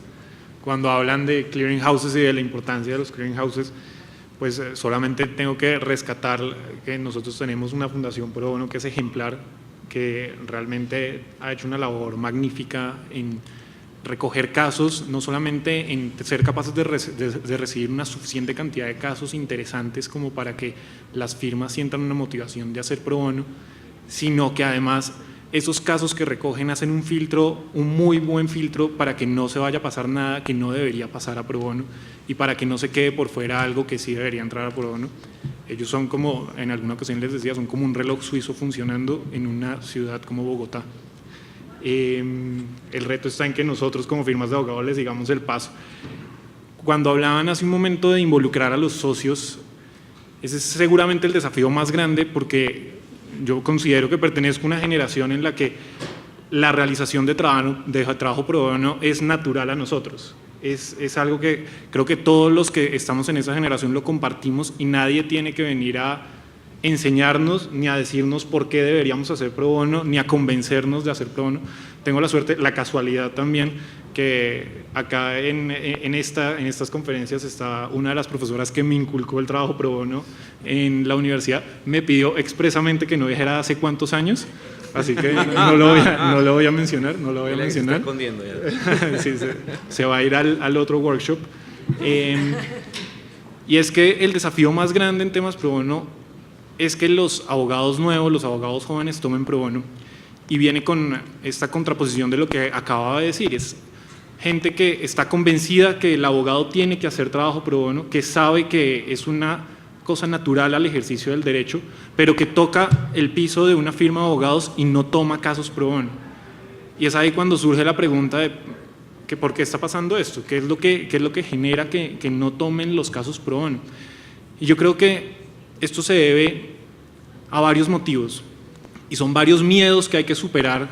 Cuando hablan de clearing houses y de la importancia de los clearing houses, pues solamente tengo que rescatar que nosotros tenemos una fundación pro bono que es ejemplar, que realmente ha hecho una labor magnífica en recoger casos, no solamente en ser capaces de recibir una suficiente cantidad de casos interesantes como para que las firmas sientan una motivación de hacer pro bono, sino que además esos casos que recogen hacen un filtro, un muy buen filtro para que no se vaya a pasar nada que no debería pasar a pro bono y para que no se quede por fuera algo que sí debería entrar a pro bono. Ellos son como, en alguna ocasión les decía, son como un reloj suizo funcionando en una ciudad como Bogotá. El reto está en que nosotros como firmas de abogados les sigamos el paso. Cuando hablaban hace un momento de involucrar a los socios, ese es seguramente el desafío más grande, porque yo considero que pertenezco a una generación en la que la realización de trabajo pro bono es natural a nosotros. Es algo que creo que todos los que estamos en esa generación lo compartimos y nadie tiene que venir a enseñarnos ni a decirnos por qué deberíamos hacer pro bono, ni a convencernos de hacer pro bono. Tengo la suerte, la casualidad también, que acá en estas conferencias está una de las profesoras que me inculcó el trabajo pro bono en la universidad. Me pidió expresamente que no dijera hace cuántos años, así que no lo voy a mencionar. Se está escondiendo ya. Sí, se va a ir al otro workshop. Y es que el desafío más grande en temas pro bono es que los abogados nuevos, los abogados jóvenes tomen pro bono, y viene con esta contraposición de lo que acababa de decir. Es gente que está convencida que el abogado tiene que hacer trabajo pro bono, que sabe que es una cosa natural al ejercicio del derecho, pero que toca el piso de una firma de abogados y no toma casos pro bono. Y es ahí cuando surge la pregunta de que ¿por qué está pasando esto? ¿Qué es lo que genera que no tomen los casos pro bono? Y yo creo que esto se debe a varios motivos, y son varios miedos que hay que superar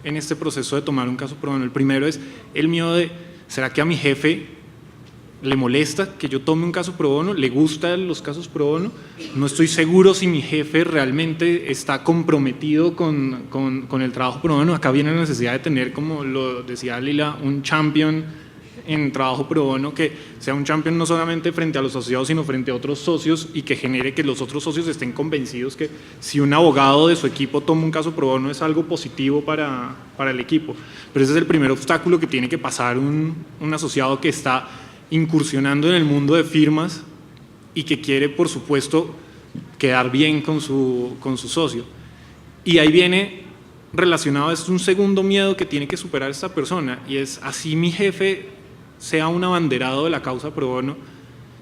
en este proceso de tomar un caso pro bono. El primero es el miedo de, ¿será que a mi jefe le molesta que yo tome un caso pro bono? ¿Le gustan los casos pro bono? No estoy seguro si mi jefe realmente está comprometido con el trabajo pro bono. Acá viene la necesidad de tener, como lo decía Lila, un champion en trabajo pro bono, que sea un champion no solamente frente a los asociados, sino frente a otros socios, y que genere que los otros socios estén convencidos que si un abogado de su equipo toma un caso pro bono es algo positivo para el equipo. Pero ese es el primer obstáculo que tiene que pasar un asociado que está incursionando en el mundo de firmas y que quiere, por supuesto, quedar bien con su socio. Y ahí viene relacionado, es un segundo miedo que tiene que superar esta persona, y es: así mi jefe sea un abanderado de la causa pro bono,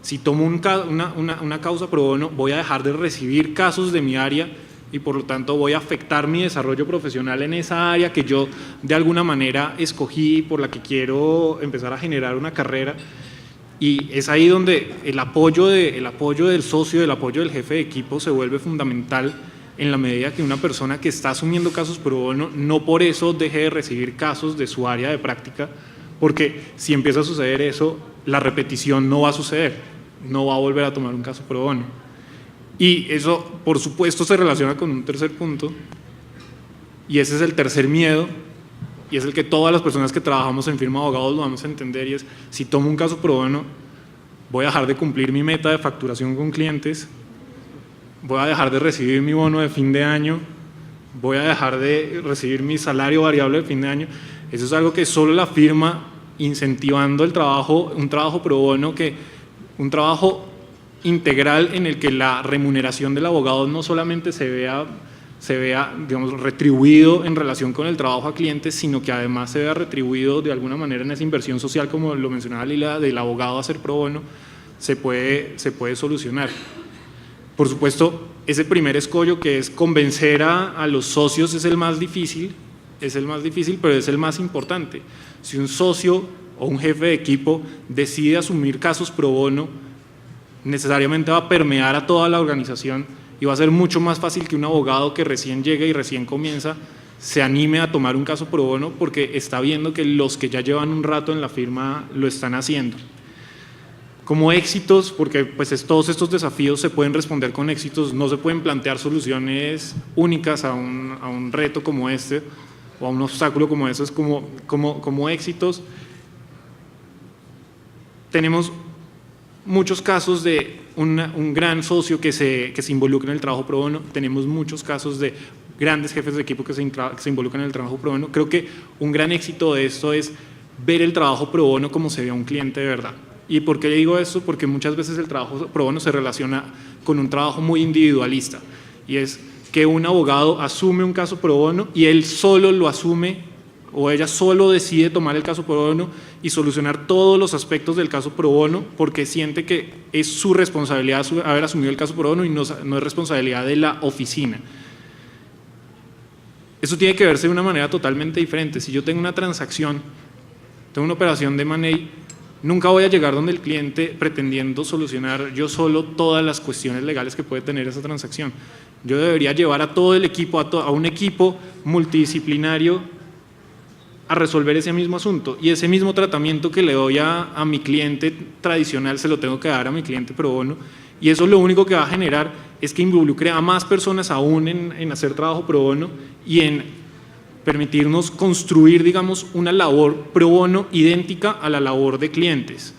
si tomo una causa pro bono, voy a dejar de recibir casos de mi área y por lo tanto voy a afectar mi desarrollo profesional en esa área que yo de alguna manera escogí, por la que quiero empezar a generar una carrera. Y es ahí donde el apoyo del socio, el apoyo del jefe de equipo se vuelve fundamental, en la medida que una persona que está asumiendo casos pro bono no por eso deje de recibir casos de su área de práctica, porque si empieza a suceder eso, la repetición no va a suceder, no va a volver a tomar un caso pro bono. Y eso, por supuesto, se relaciona con un tercer punto, y ese es el tercer miedo, y es el que todas las personas que trabajamos en firma de abogados lo vamos a entender, y es: si tomo un caso pro bono, voy a dejar de cumplir mi meta de facturación con clientes, voy a dejar de recibir mi bono de fin de año, voy a dejar de recibir mi salario variable de fin de año. Eso es algo que solo la firma, incentivando el trabajo, un trabajo pro bono, un trabajo integral en el que la remuneración del abogado no solamente se vea, digamos, retribuido en relación con el trabajo a clientes, sino que además se vea retribuido de alguna manera en esa inversión social, como lo mencionaba Lila, del abogado a hacer pro bono, se puede solucionar. Por supuesto, ese primer escollo, que es convencer a los socios, es el más difícil, pero es el más importante. Si un socio o un jefe de equipo decide asumir casos pro bono, necesariamente va a permear a toda la organización, y va a ser mucho más fácil que un abogado que recién llega y recién comienza se anime a tomar un caso pro bono, porque está viendo que los que ya llevan un rato en la firma lo están haciendo. Como éxitos, porque pues todos estos desafíos se pueden responder con éxitos, no se pueden plantear soluciones únicas a un reto como este o a un obstáculo como ese. Es como éxitos. Tenemos muchos casos de un gran socio que se involucra en el trabajo pro bono, tenemos muchos casos de grandes jefes de equipo que se involucran en el trabajo pro bono. Creo que un gran éxito de esto es ver el trabajo pro bono como se ve a un cliente de verdad. ¿Y por qué digo esto? Porque muchas veces el trabajo pro bono se relaciona con un trabajo muy individualista, y es que un abogado asume un caso pro bono y él solo lo asume, o ella solo decide tomar el caso pro bono y solucionar todos los aspectos del caso pro bono, porque siente que es su responsabilidad haber asumido el caso pro bono y no es responsabilidad de la oficina. Eso tiene que verse de una manera totalmente diferente. Si yo tengo una transacción, tengo una operación de M&A, nunca voy a llegar donde el cliente pretendiendo solucionar yo solo todas las cuestiones legales que puede tener esa transacción. Yo debería llevar a todo el equipo, a un equipo multidisciplinario, a resolver ese mismo asunto, y ese mismo tratamiento que le doy a mi cliente tradicional se lo tengo que dar a mi cliente pro bono, y eso lo único que va a generar es que involucre a más personas aún en hacer trabajo pro bono y en permitirnos construir, digamos, una labor pro bono idéntica a la labor de clientes.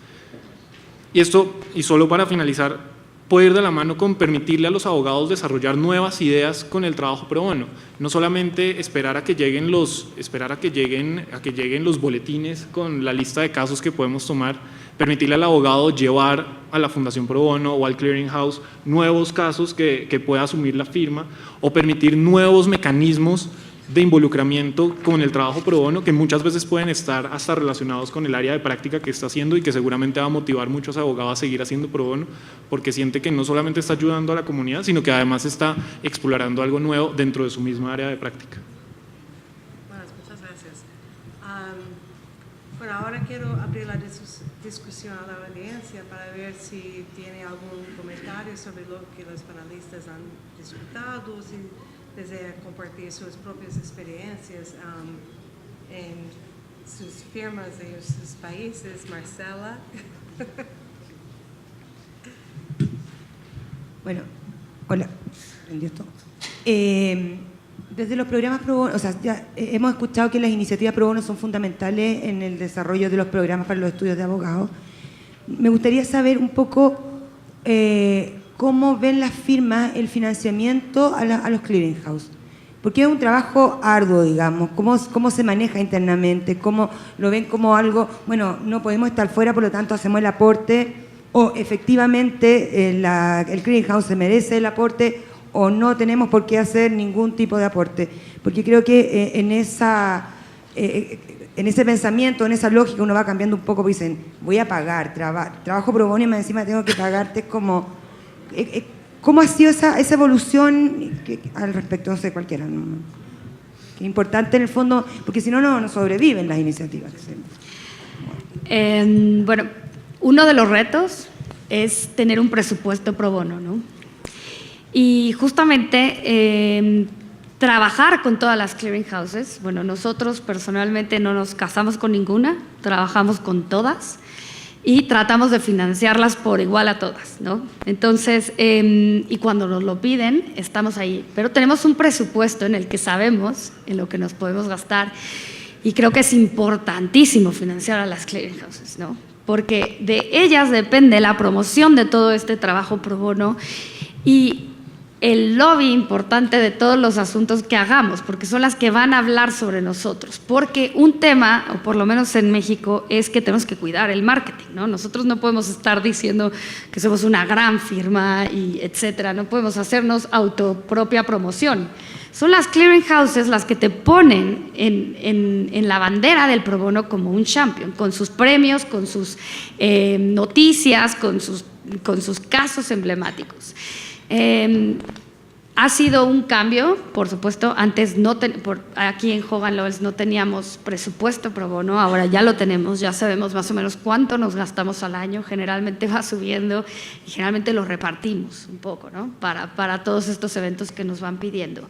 Y esto, y solo para finalizar, puede ir de la mano con permitirle a los abogados desarrollar nuevas ideas con el trabajo pro bono. No solamente esperar a que lleguen los boletines con la lista de casos que podemos tomar, permitirle al abogado llevar a la Fundación Pro Bono o al Clearing House nuevos casos que pueda asumir la firma, o permitir nuevos mecanismos de involucramiento con el trabajo pro bono, que muchas veces pueden estar hasta relacionados con el área de práctica que está haciendo, y que seguramente va a motivar muchos abogados a seguir haciendo pro bono, porque siente que no solamente está ayudando a la comunidad, sino que además está explorando algo nuevo dentro de su misma área de práctica. Bueno, muchas gracias. Bueno, ahora quiero abrir la discusión a la audiencia para ver si tiene algún comentario sobre lo que los panelistas han disfrutado, si desea compartir sus propias experiencias en sus firmas de sus países. Marcela. Bueno, hola. Desde los programas pro bono, o sea, ya hemos escuchado que las iniciativas pro bono son fundamentales en el desarrollo de los programas para los estudios de abogados. Me gustaría saber un poco cómo ven las firmas el financiamiento a los clearinghouse, porque es un trabajo arduo, digamos, cómo se maneja internamente, cómo lo ven como algo, bueno, no podemos estar fuera, por lo tanto hacemos el aporte, o efectivamente el clearinghouse se merece el aporte, o no tenemos por qué hacer ningún tipo de aporte, porque creo que en ese pensamiento, en esa lógica, uno va cambiando un poco, pues dicen, voy a pagar, trabajo pro bono y más encima tengo que pagarte. Como, ¿cómo ha sido esa evolución al respecto? No sé, cualquiera. ¿No? Que es importante en el fondo, porque si no, no sobreviven las iniciativas. Bueno, uno de los retos es tener un presupuesto pro bono, ¿no? Y justamente trabajar con todas las clearinghouses. Bueno, nosotros personalmente no nos casamos con ninguna, trabajamos con todas y tratamos de financiarlas por igual a todas, ¿no? Entonces, y cuando nos lo piden, estamos ahí. Pero tenemos un presupuesto en el que sabemos en lo que nos podemos gastar y creo que es importantísimo financiar a las clearinghouses, ¿no? Porque de ellas depende la promoción de todo este trabajo pro bono y el lobby importante de todos los asuntos que hagamos, porque son las que van a hablar sobre nosotros. Porque un tema, o por lo menos en México, es que tenemos que cuidar el marketing, ¿no? Nosotros no podemos estar diciendo que somos una gran firma y etcétera, no podemos hacernos autopropia promoción. Son las clearinghouses las que te ponen en la bandera del pro bono como un champion, con sus premios, con sus noticias, con sus casos emblemáticos. Ha sido un cambio, por supuesto. Antes aquí en Hogan Lovells no teníamos presupuesto pro bono, ahora ya lo tenemos, ya sabemos más o menos cuánto nos gastamos al año, generalmente va subiendo y generalmente lo repartimos un poco, ¿no? Para todos estos eventos que nos van pidiendo.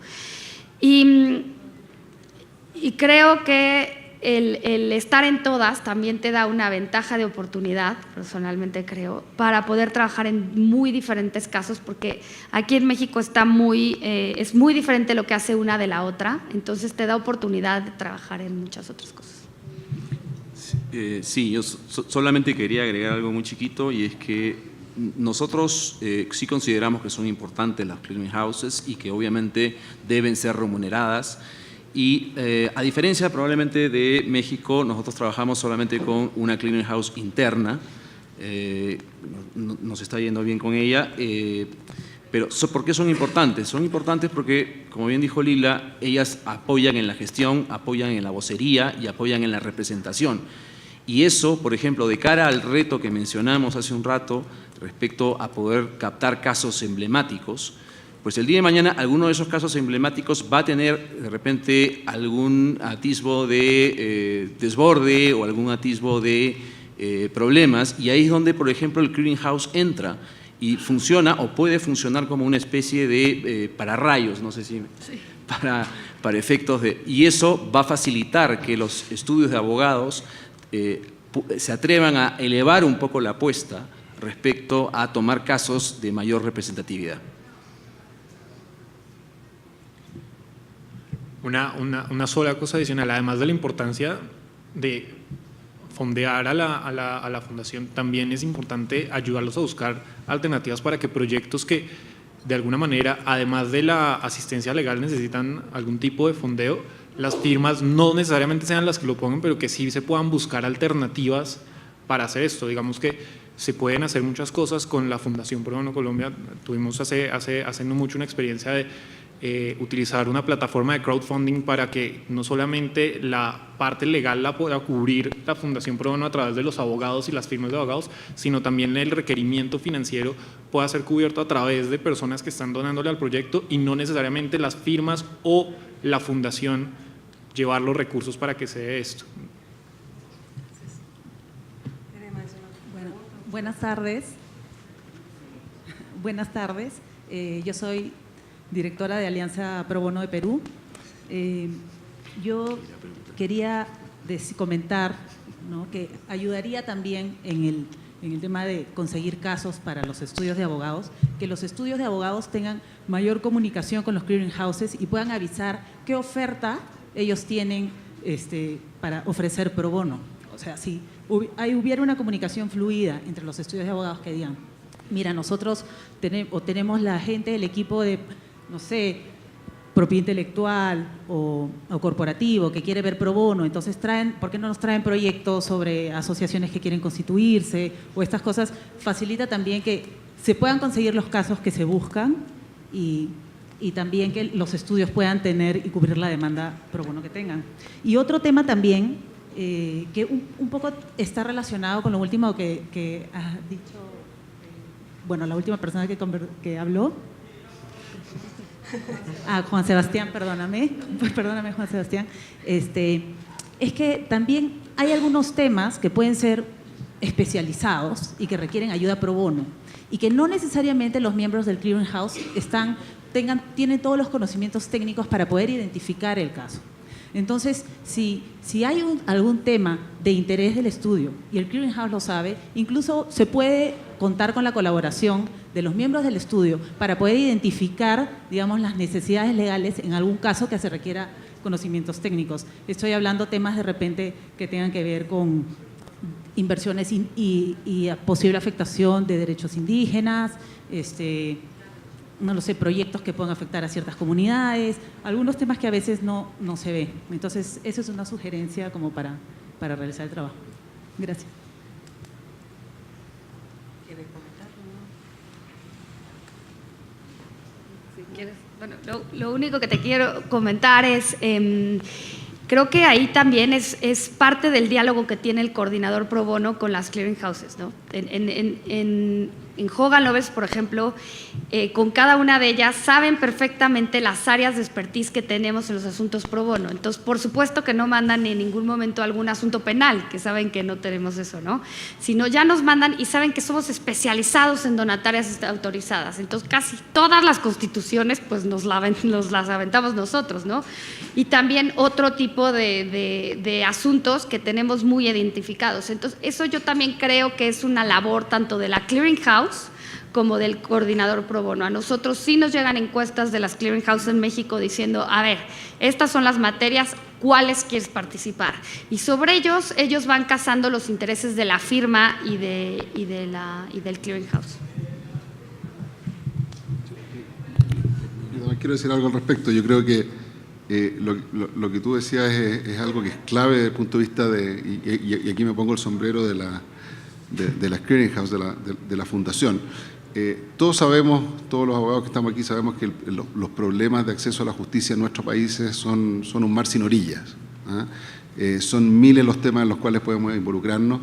Y creo que el estar en todas también te da una ventaja de oportunidad, personalmente creo, para poder trabajar en muy diferentes casos, porque aquí en México es muy diferente lo que hace una de la otra, entonces te da oportunidad de trabajar en muchas otras cosas. Sí, yo solamente quería agregar algo muy chiquito, y es que nosotros sí consideramos que son importantes las clearing houses y que obviamente deben ser remuneradas. Y a diferencia probablemente de México, nosotros trabajamos solamente con una clearing house interna, nos está yendo bien con ella, pero ¿por qué son importantes? Son importantes porque, como bien dijo Lila, ellas apoyan en la gestión, apoyan en la vocería y apoyan en la representación. Y eso, por ejemplo, de cara al reto que mencionamos hace un rato respecto a poder captar casos emblemáticos, pues el día de mañana alguno de esos casos emblemáticos va a tener de repente algún atisbo de desborde o algún atisbo de problemas, y ahí es donde, por ejemplo, el clearing house entra y funciona o puede funcionar como una especie de pararrayos, no sé si… Sí. Para efectos de… Y eso va a facilitar que los estudios de abogados se atrevan a elevar un poco la apuesta respecto a tomar casos de mayor representatividad. Una sola cosa adicional, además de la importancia de fondear a la fundación, también es importante ayudarlos a buscar alternativas para que proyectos que de alguna manera, además de la asistencia legal, necesitan algún tipo de fondeo, las firmas no necesariamente sean las que lo pongan, pero que sí se puedan buscar alternativas para hacer esto. Digamos que se pueden hacer muchas cosas con la Fundación Pro Bono Colombia. Tuvimos hace no mucho una experiencia de utilizar una plataforma de crowdfunding para que no solamente la parte legal la pueda cubrir la Fundación Pro Bono a través de los abogados y las firmas de abogados, sino también el requerimiento financiero pueda ser cubierto a través de personas que están donándole al proyecto y no necesariamente las firmas o la fundación llevar los recursos para que se dé esto. Bueno, buenas tardes. Buenas tardes. Yo soy directora de Alianza Pro Bono de Perú. Yo quería comentar, ¿no?, que ayudaría también en el tema de conseguir casos para los estudios de abogados, que los estudios de abogados tengan mayor comunicación con los clearing houses y puedan avisar qué oferta ellos tienen para ofrecer pro bono. O sea, si hubiera una comunicación fluida entre los estudios de abogados que digan, mira, nosotros tenemos la gente del equipo de, no sé, propiedad intelectual o corporativo que quiere ver pro bono, entonces ¿por qué no nos traen proyectos sobre asociaciones que quieren constituirse o estas cosas? Facilita también que se puedan conseguir los casos que se buscan y también que los estudios puedan tener y cubrir la demanda pro bono que tengan. Y otro tema también que un poco está relacionado con lo último que ha dicho, bueno, la última persona que habló. Juan Sebastián, perdóname Juan Sebastián, es que también hay algunos temas que pueden ser especializados y que requieren ayuda pro bono y que no necesariamente los miembros del clearing house están tienen todos los conocimientos técnicos para poder identificar el caso. Entonces, si hay algún tema de interés del estudio y el clearinghouse lo sabe, incluso se puede contar con la colaboración de los miembros del estudio para poder identificar, digamos, las necesidades legales en algún caso que se requiera conocimientos técnicos. Estoy hablando temas de repente que tengan que ver con inversiones y posible afectación de derechos indígenas, no lo sé, proyectos que puedan afectar a ciertas comunidades, algunos temas que a veces no se ve. Entonces, eso es una sugerencia como para realizar el trabajo. Gracias. ¿Quiere comentarlo? Si quieres. Bueno, lo único que te quiero comentar es, creo que ahí también es parte del diálogo que tiene el coordinador pro bono con las clearing houses, ¿no? En Hogan Lovells, por ejemplo, con cada una de ellas saben perfectamente las áreas de expertise que tenemos en los asuntos pro bono. Entonces, por supuesto que no mandan en ningún momento algún asunto penal, que saben que no tenemos eso, ¿no? Sino ya nos mandan y saben que somos especializados en donatarias autorizadas. Entonces, casi todas las constituciones pues nos las aventamos nosotros, ¿no? Y también otro tipo de asuntos que tenemos muy identificados. Entonces, eso yo también creo que es una labor tanto de la clearing house como del coordinador pro bono. A nosotros sí nos llegan encuestas de las clearing houses en México diciendo, a ver, estas son las materias, ¿cuáles quieres participar? Y sobre ellos van cazando los intereses de la firma y del clearing house. Yo también quiero decir algo al respecto. Yo creo que lo que tú decías es algo que es clave desde el punto de vista y aquí me pongo el sombrero de las clearinghouse, de la fundación. Todos sabemos, todos los abogados que estamos aquí sabemos que los problemas de acceso a la justicia en nuestros países son un mar sin orillas, ¿eh? Son miles los temas en los cuales podemos involucrarnos,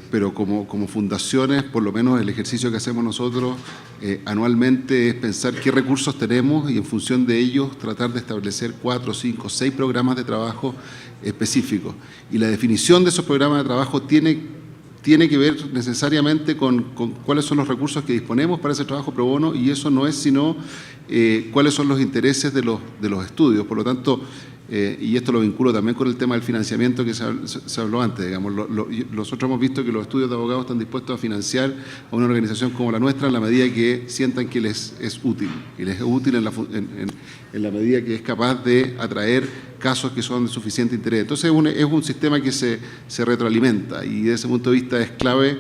pero como fundaciones, por lo menos el ejercicio que hacemos nosotros anualmente es pensar qué recursos tenemos y en función de ellos tratar de establecer 4, 5, 6 programas de trabajo específicos. Y la definición de esos programas de trabajo tiene que ver necesariamente con cuáles son los recursos que disponemos para ese trabajo pro bono, y eso no es sino cuáles son los intereses de los estudios. Por lo tanto, y esto lo vinculo también con el tema del financiamiento que se habló antes, digamos, nosotros hemos visto que los estudios de abogados están dispuestos a financiar a una organización como la nuestra en la medida que sientan que les es útil, y les es útil en la medida que es capaz de atraer casos que son de suficiente interés. Entonces es un sistema que se retroalimenta, y desde ese punto de vista es clave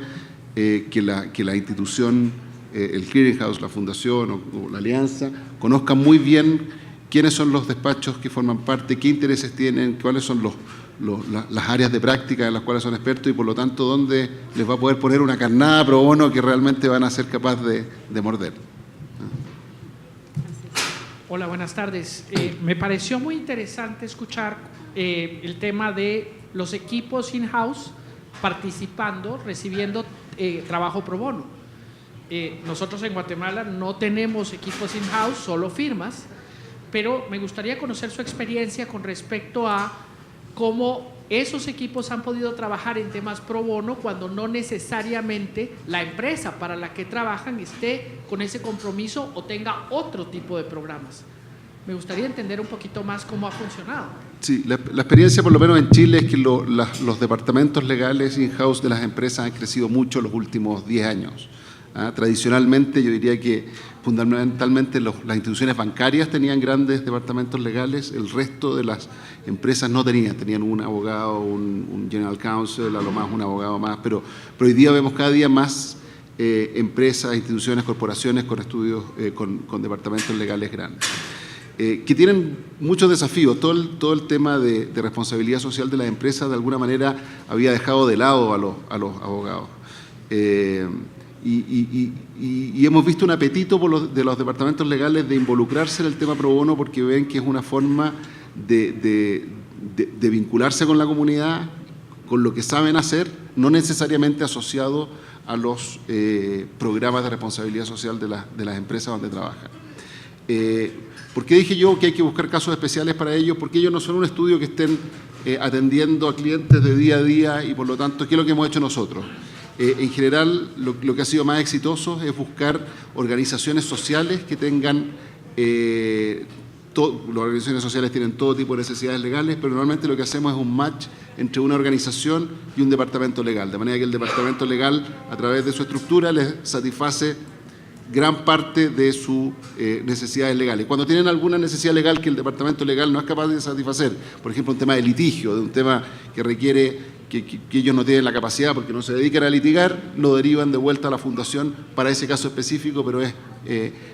que la institución, el clearinghouse, la fundación o la alianza, conozcan muy bien quiénes son los despachos que forman parte, qué intereses tienen, cuáles son las áreas de práctica en las cuales son expertos, y por lo tanto dónde les va a poder poner una carnada pro bono que realmente van a ser capaces de morder. Hola, buenas tardes. Me pareció muy interesante escuchar el tema de los equipos in-house participando, recibiendo trabajo pro bono. Nosotros en Guatemala no tenemos equipos in-house, solo firmas, pero me gustaría conocer su experiencia con respecto a cómo esos equipos han podido trabajar en temas pro bono cuando no necesariamente la empresa para la que trabajan esté con ese compromiso o tenga otro tipo de programas. Me gustaría entender un poquito más cómo ha funcionado. Sí, la experiencia por lo menos en Chile es que los departamentos legales in-house de las empresas han crecido mucho en los últimos 10 años. Tradicionalmente yo diría que fundamentalmente las instituciones bancarias tenían grandes departamentos legales, el resto de las empresas no tenían un abogado, un general counsel, a lo más un abogado más, pero hoy día vemos cada día más empresas, instituciones, corporaciones con estudios, con departamentos legales grandes. Que tienen muchos desafíos. Todo el tema de responsabilidad social de las empresas de alguna manera había dejado de lado a los abogados. Y hemos visto un apetito de los departamentos legales de involucrarse en el tema pro bono porque ven que es una forma de vincularse con la comunidad, con lo que saben hacer, no necesariamente asociado a los programas de responsabilidad social de las empresas donde trabajan. ¿Por qué dije yo que hay que buscar casos especiales para ellos? Porque ellos no son un estudio que estén atendiendo a clientes de día a día y por lo tanto, ¿qué es lo que hemos hecho nosotros? En general, lo que ha sido más exitoso es buscar organizaciones sociales que tengan las organizaciones sociales tienen todo tipo de necesidades legales, pero normalmente lo que hacemos es un match entre una organización y un departamento legal, de manera que el departamento legal, a través de su estructura, les satisface gran parte de sus necesidades legales. Cuando tienen alguna necesidad legal que el departamento legal no es capaz de satisfacer, por ejemplo, un tema de litigio, de un tema que requiere que ellos no tienen la capacidad porque no se dedican a litigar, lo derivan de vuelta a la fundación para ese caso específico, pero es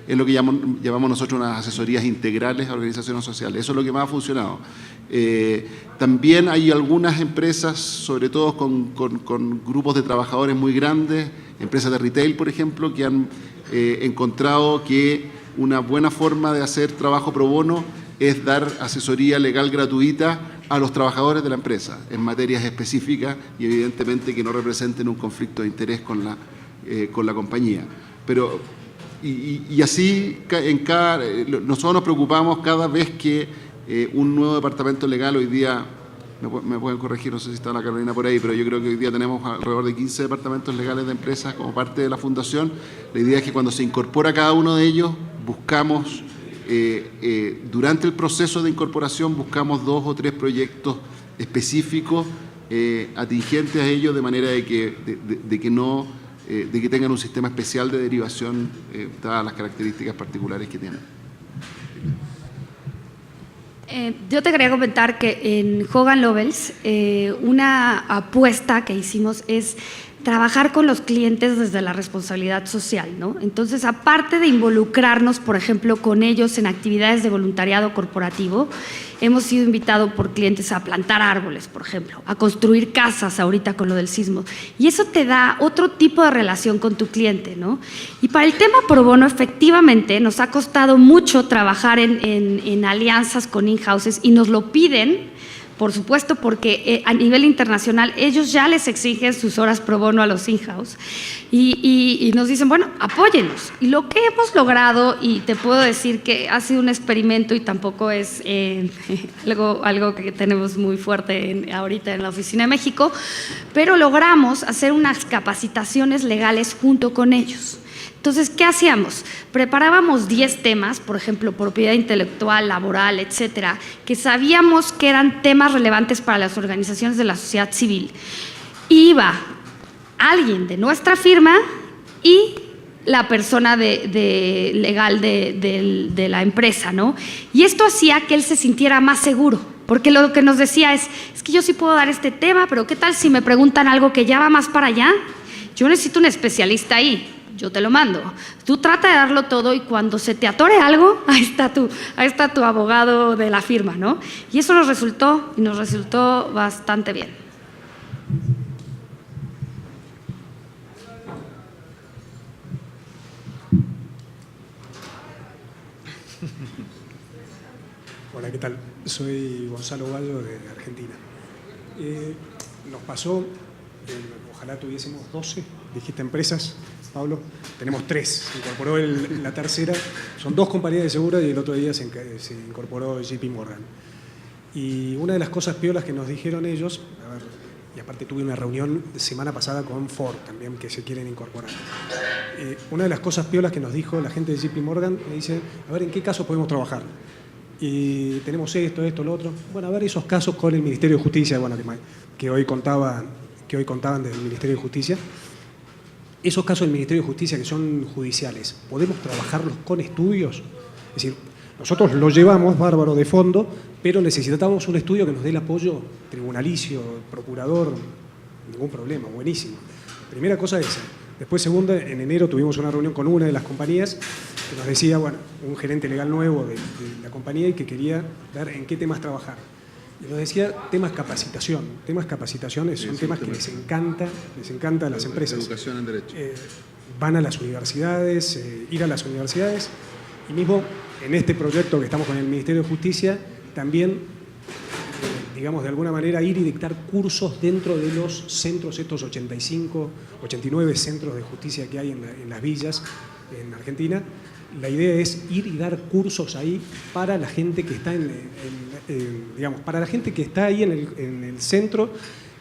lo que llamamos nosotros unas asesorías integrales a organizaciones sociales. Eso es lo que más ha funcionado. También hay algunas empresas, sobre todo con grupos de trabajadores muy grandes, empresas de retail, por ejemplo, que han encontrado que una buena forma de hacer trabajo pro bono es dar asesoría legal gratuita a los trabajadores de la empresa en materias específicas y evidentemente que no representen un conflicto de interés con la compañía. Pero, y así, nosotros nos preocupamos cada vez que un nuevo departamento legal, hoy día, me pueden corregir, no sé si está la Carolina por ahí, pero yo creo que hoy día tenemos alrededor de 15 departamentos legales de empresas como parte de la fundación. La idea es que cuando se incorpora cada uno de ellos, buscamos, durante el proceso de incorporación, buscamos 2 o 3 proyectos específicos atingentes a ellos, de manera de que tengan un sistema especial de derivación, dadas las características particulares que tienen. Yo te quería comentar que en Hogan Lovells una apuesta que hicimos es trabajar con los clientes desde la responsabilidad social, ¿no? Entonces, aparte de involucrarnos, por ejemplo, con ellos en actividades de voluntariado corporativo, hemos sido invitados por clientes a plantar árboles, por ejemplo, a construir casas ahorita con lo del sismo. Y eso te da otro tipo de relación con tu cliente, ¿no? Y para el tema pro bono, efectivamente, nos ha costado mucho trabajar en alianzas con in-houses y nos lo piden, por supuesto, porque a nivel internacional ellos ya les exigen sus horas pro bono a los in-house y nos dicen, bueno, apóyennos. Y lo que hemos logrado, y te puedo decir que ha sido un experimento y tampoco es algo que tenemos muy fuerte ahorita en la Oficina de México, pero logramos hacer unas capacitaciones legales junto con ellos. Entonces, ¿qué hacíamos? Preparábamos 10 temas, por ejemplo, propiedad intelectual, laboral, etcétera, que sabíamos que eran temas relevantes para las organizaciones de la sociedad civil. Iba alguien de nuestra firma y la persona legal de la empresa, ¿no? Y esto hacía que él se sintiera más seguro, porque lo que nos decía es que yo sí puedo dar este tema, pero ¿qué tal si me preguntan algo que ya va más para allá? Yo necesito un especialista ahí. Yo te lo mando. Tú trata de darlo todo y cuando se te atore algo, ahí está tu abogado de la firma, ¿no? Y eso nos resultó bastante bien. Hola, ¿qué tal? Soy Gonzalo Gallo de Argentina. Nos pasó, ojalá tuviésemos 12, dijiste empresas, Pablo, tenemos 3, se incorporó la tercera, son 2 compañías de seguros y el otro día se incorporó JP Morgan. Y una de las cosas piolas que nos dijeron ellos, y aparte tuve una reunión semana pasada con Ford también, que se quieren incorporar. Una de las cosas piolas que nos dijo la gente de JP Morgan, me dice, a ver, ¿en qué casos podemos trabajar? Y tenemos esto, lo otro. Bueno, a ver esos casos con el Ministerio de Justicia, bueno, que hoy contaban del Ministerio de Justicia. Esos casos del Ministerio de Justicia que son judiciales, ¿podemos trabajarlos con estudios? Es decir, nosotros lo llevamos, bárbaro, de fondo, pero necesitamos un estudio que nos dé el apoyo tribunalicio, procurador, ningún problema, buenísimo. Primera cosa esa. Después, segunda, en enero tuvimos una reunión con una de las compañías que nos decía, bueno, un gerente legal nuevo de la compañía y que quería ver en qué temas trabajar. Y nos decía temas capacitación. Temas capacitaciones son temas que les encanta a las empresas. Educación en Derecho. Van a las universidades, ir a las universidades, y mismo en este proyecto que estamos con el Ministerio de Justicia, también, digamos, de alguna manera ir y dictar cursos dentro de los centros, estos 85, 89 centros de justicia que hay en las villas en Argentina. La idea es ir y dar cursos ahí para la gente que está para la gente que está ahí en el centro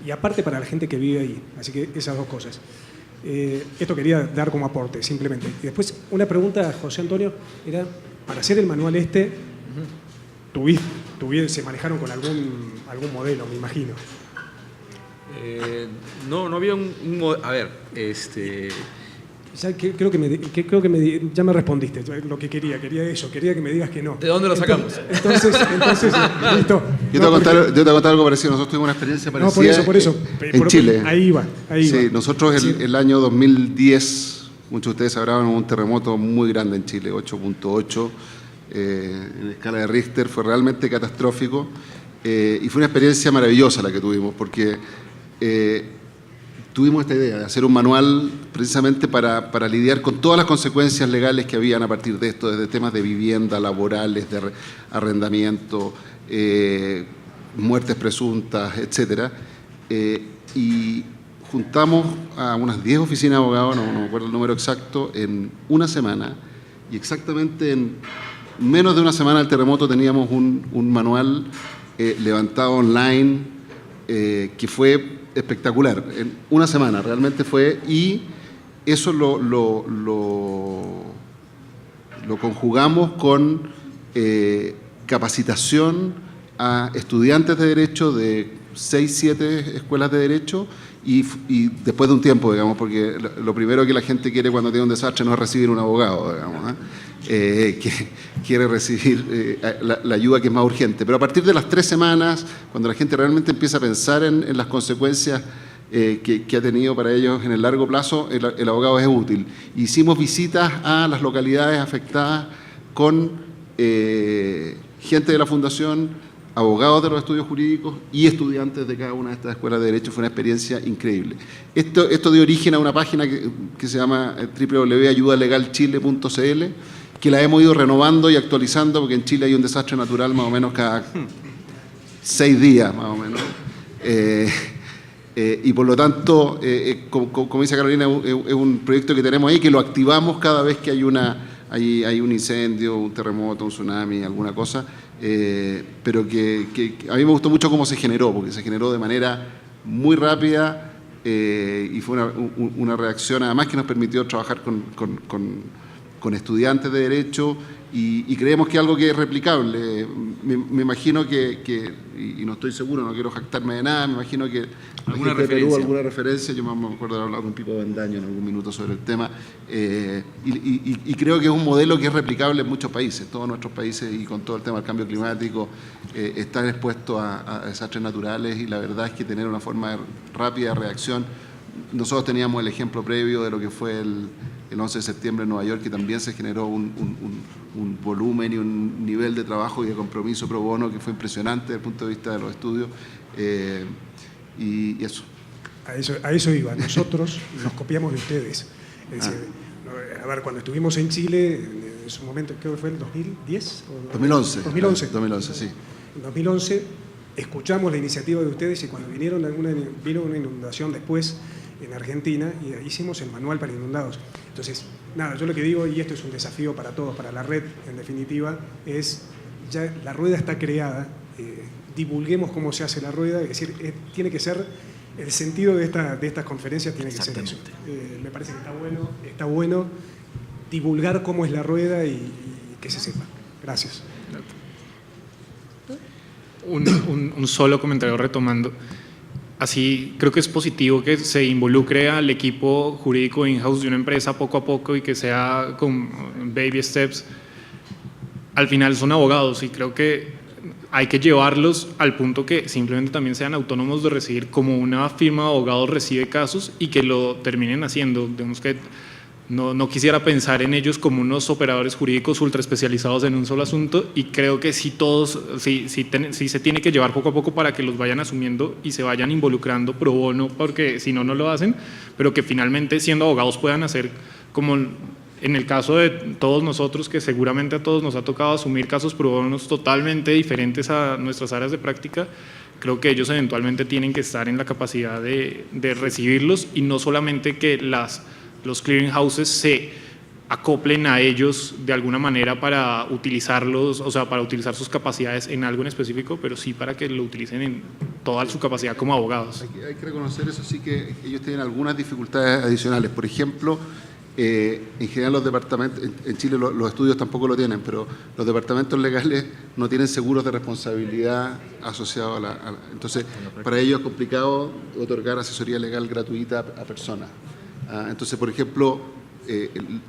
y aparte para la gente que vive ahí. Así que esas 2 cosas. Esto quería dar como aporte, simplemente. Y después, una pregunta, José Antonio, era para hacer el manual se manejaron con algún modelo, me imagino. No había a ver, Ya ya me respondiste lo que quería eso, quería que me digas que no. ¿De dónde lo sacamos? Entonces, listo. Yo te voy a contar algo parecido. Nosotros tuvimos una experiencia parecida por eso. en Chile. Ahí iba. Sí, nosotros el año 2010, muchos de ustedes sabrán, un terremoto muy grande en Chile, 8.8, en escala de Richter, fue realmente catastrófico y fue una experiencia maravillosa la que tuvimos, porque tuvimos esta idea de hacer un manual precisamente para lidiar con todas las consecuencias legales que habían a partir de esto, desde temas de vivienda, laborales, de arrendamiento, muertes presuntas, etc. Y juntamos a unas 10 oficinas de abogados, no me acuerdo el número exacto, en una semana, y exactamente en menos de una semana del terremoto teníamos un manual levantado online que fue espectacular. En una semana realmente fue, y eso lo conjugamos con capacitación a estudiantes de Derecho de 6, 7 escuelas de Derecho y después de un tiempo, digamos, porque lo primero que la gente quiere cuando tiene un desastre no es recibir un abogado, digamos, que quiere recibir la ayuda que es más urgente. Pero a partir de las 3 semanas, cuando la gente realmente empieza a pensar en las consecuencias que ha tenido para ellos en el largo plazo, el abogado es útil. Hicimos visitas a las localidades afectadas con gente de la Fundación, abogados de los estudios jurídicos y estudiantes de cada una de estas escuelas de Derecho. Fue una experiencia increíble. Esto dio origen a una página que se llama www.ayudalegalchile.cl, que la hemos ido renovando y actualizando, porque en Chile hay un desastre natural más o menos cada 6 días, más o menos. Y por lo tanto, como dice Carolina, es un proyecto que tenemos ahí, que lo activamos cada vez que hay un incendio, un terremoto, un tsunami, alguna cosa, pero que a mí me gustó mucho cómo se generó, porque se generó de manera muy rápida y fue una reacción además que nos permitió trabajar con estudiantes de Derecho y creemos que es algo que es replicable. Me imagino y no estoy seguro, no quiero jactarme de nada, me imagino que ¿Alguna de Perú, referencia? alguna referencia, yo me acuerdo de haber hablado con Pipo Bendaño en algún minuto sobre el tema, y creo que es un modelo que es replicable en muchos países. Todos nuestros países, y con todo el tema del cambio climático, están expuestos a desastres naturales, y la verdad es que tener una forma rápida de reacción. Nosotros teníamos el ejemplo previo de lo que fue el 11 de septiembre en Nueva York, que también se generó un volumen y un nivel de trabajo y de compromiso pro bono que fue impresionante desde el punto de vista de los estudios. Y eso. A eso iba. Nosotros nos copiamos de ustedes. Es decir, a ver, cuando estuvimos en Chile, en su momento, creo que fue el 2010 o 2011. 2011, sí. En 2011 escuchamos la iniciativa de ustedes, y cuando vino una inundación después en Argentina, y hicimos el manual para inundados. Entonces, nada, yo lo que digo, y esto es un desafío para todos, para la red en definitiva, es ya la rueda está creada, divulguemos cómo se hace la rueda, es decir, tiene que ser, el sentido de estas conferencias tiene que ser eso. Me parece que está bueno divulgar cómo es la rueda y que se sepa. Gracias. Un solo comentario retomando. Así creo que es positivo que se involucre al equipo jurídico in-house de una empresa poco a poco y que sea con baby steps. Al final son abogados y creo que hay que llevarlos al punto que simplemente también sean autónomos de recibir, como una firma de abogados recibe casos, y que lo terminen haciendo. Digamos que no quisiera pensar en ellos como unos operadores jurídicos ultra especializados en un solo asunto, y creo que sí se tiene que llevar poco a poco para que los vayan asumiendo y se vayan involucrando pro bono, porque si no, no lo hacen, pero que finalmente siendo abogados puedan hacer, como en el caso de todos nosotros, que seguramente a todos nos ha tocado asumir casos pro bonos totalmente diferentes a nuestras áreas de práctica. Creo que ellos eventualmente tienen que estar en la capacidad de recibirlos, y no solamente que los clearing houses se acoplen a ellos de alguna manera para utilizarlos, o sea, para utilizar sus capacidades en algo en específico, pero sí para que lo utilicen en toda su capacidad como abogados. Hay que reconocer eso, sí, que ellos tienen algunas dificultades adicionales. Por ejemplo, En general los departamentos, en Chile los estudios tampoco lo tienen, pero los departamentos legales no tienen seguros de responsabilidad asociados entonces, para ellos es complicado otorgar asesoría legal gratuita a personas. Entonces, por ejemplo,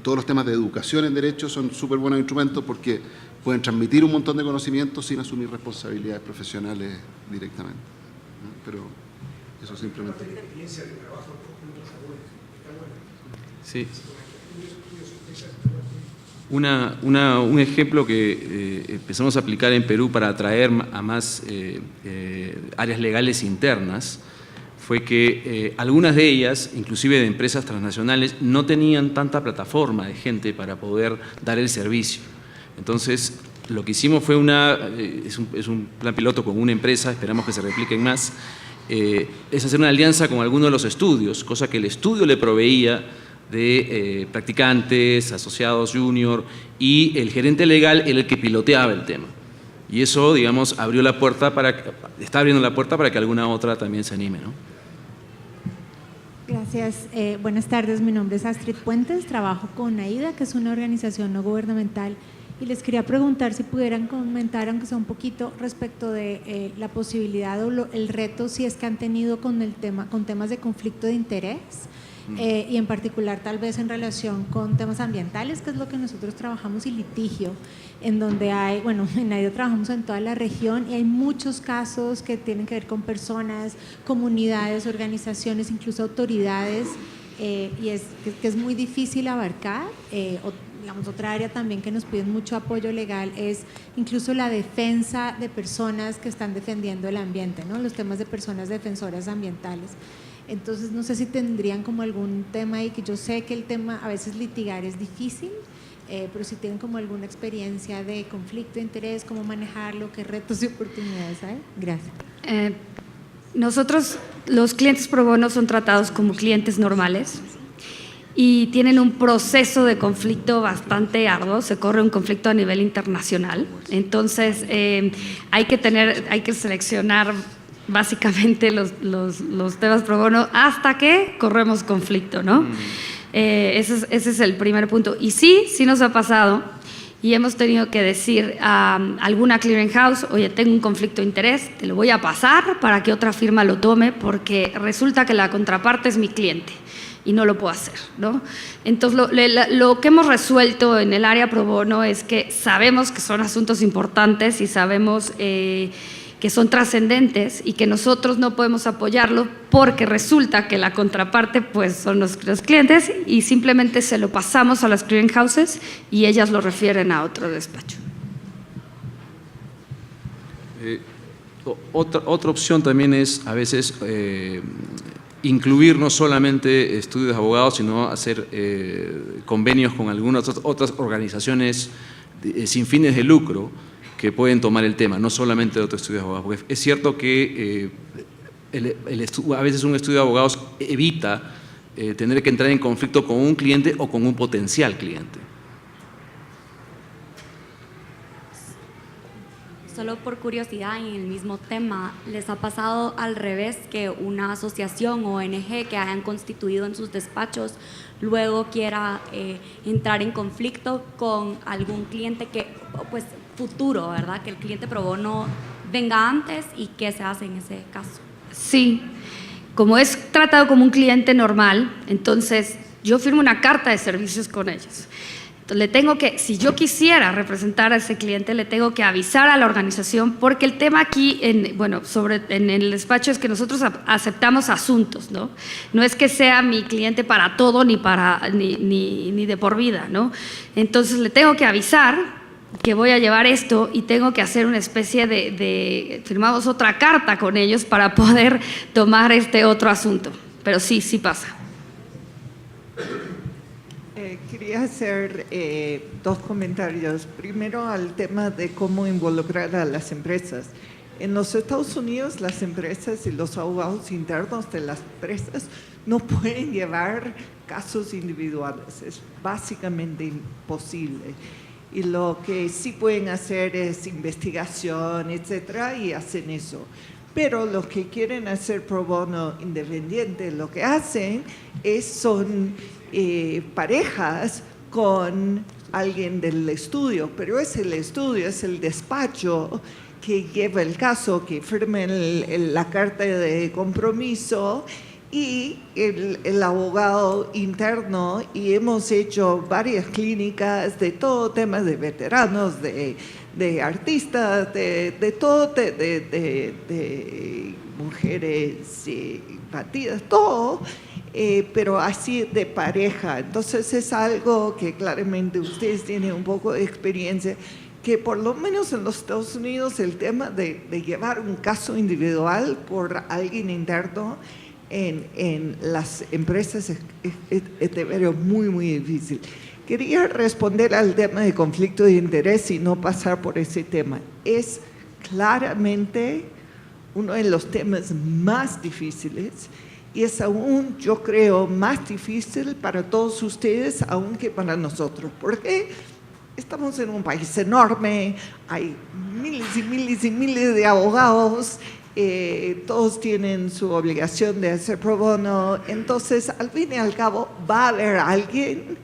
todos los temas de educación en derecho son súper buenos instrumentos porque pueden transmitir un montón de conocimientos sin asumir responsabilidades profesionales directamente. Pero eso simplemente. Sí. Un ejemplo que empezamos a aplicar en Perú para atraer a más áreas legales internas fue que algunas de ellas, inclusive de empresas transnacionales, no tenían tanta plataforma de gente para poder dar el servicio. Entonces, lo que hicimos fue es un plan piloto con una empresa, esperamos que se repliquen más, es hacer una alianza con alguno de los estudios, cosa que el estudio le proveía de practicantes, asociados junior, y el gerente legal era el que piloteaba el tema. Y eso, digamos, está abriendo la puerta para que alguna otra también se anime, ¿no? Gracias. Buenas tardes, mi nombre es Astrid Puentes, trabajo con AIDA, que es una organización no gubernamental, y les quería preguntar si pudieran comentar, aunque sea un poquito, respecto de la posibilidad o el reto, si es que han tenido con temas de conflicto de interés, y en particular tal vez en relación con temas ambientales, que es lo que nosotros trabajamos, y litigio, en donde hay, bueno, en AIDA trabajamos en toda la región y hay muchos casos que tienen que ver con personas, comunidades, organizaciones, incluso autoridades, y que es muy difícil abarcar. Digamos, otra área también que nos piden mucho apoyo legal es incluso la defensa de personas que están defendiendo el ambiente, ¿no? Los temas de personas defensoras ambientales. Entonces, no sé si tendrían como algún tema ahí, que yo sé que el tema a veces litigar es difícil, pero si tienen como alguna experiencia de conflicto de interés, cómo manejarlo, qué retos y oportunidades hay. Gracias. Nosotros, los clientes pro bono son tratados como clientes normales y tienen un proceso de conflicto bastante arduo, se corre un conflicto a nivel internacional, entonces hay que seleccionar básicamente los temas pro bono hasta que corremos conflicto, ¿no? Ese es el primer punto. Y sí nos ha pasado y hemos tenido que decir a alguna clearing house, oye, tengo un conflicto de interés, te lo voy a pasar para que otra firma lo tome porque resulta que la contraparte es mi cliente y no lo puedo hacer, ¿no? Entonces, lo que hemos resuelto en el área pro bono es que sabemos que son asuntos importantes y sabemos que son trascendentes y que nosotros no podemos apoyarlo porque resulta que la contraparte pues son los clientes y simplemente se lo pasamos a las clearing houses y ellas lo refieren a otro despacho. Otra opción también es a veces incluir no solamente estudios de abogados, sino hacer convenios con algunas otras organizaciones sin fines de lucro que pueden tomar el tema, no solamente de otros estudios de abogados. Porque es cierto que a veces un estudio de abogados evita tener que entrar en conflicto con un cliente o con un potencial cliente. Solo por curiosidad, en el mismo tema, ¿les ha pasado al revés que una asociación o ONG que hayan constituido en sus despachos luego quiera entrar en conflicto con algún cliente que, pues, futuro, ¿verdad? Que el cliente pro bono venga antes y qué se hace en ese caso? Sí, como es tratado como un cliente normal, entonces yo firmo una carta de servicios con ellos. Entonces si yo quisiera representar a ese cliente, le tengo que avisar a la organización, porque el tema aquí, en el despacho es que nosotros aceptamos asuntos, ¿no? No es que sea mi cliente para todo ni de por vida, ¿no? Entonces le tengo que avisar que voy a llevar esto y tengo que hacer una especie firmamos otra carta con ellos para poder tomar este otro asunto, pero sí pasa. Quería hacer dos comentarios. Primero, al tema de cómo involucrar a las empresas. En los Estados Unidos, las empresas y los abogados internos de las empresas no pueden llevar casos individuales. Es básicamente imposible. Y lo que sí pueden hacer es investigación, etcétera, y hacen eso. Pero los que quieren hacer pro bono independiente, lo que hacen son parejas con alguien del estudio, pero es el estudio, es el despacho que lleva el caso, que firmen la carta de compromiso y el abogado interno, y hemos hecho varias clínicas de todo tema de veteranos, de artistas, de todo, de mujeres batidas, todo, pero así de pareja. Entonces es algo que claramente ustedes tienen un poco de experiencia, que por lo menos en los Estados Unidos el tema de llevar un caso individual por alguien interno en las empresas es de veras muy, muy difícil. Quería responder al tema de conflicto de interés y no pasar por ese tema. Es claramente uno de los temas más difíciles y es aún, yo creo, más difícil para todos ustedes aún que para nosotros. Porque estamos en un país enorme, hay miles y miles y miles de abogados, todos tienen su obligación de hacer pro bono, entonces al fin y al cabo va a haber alguien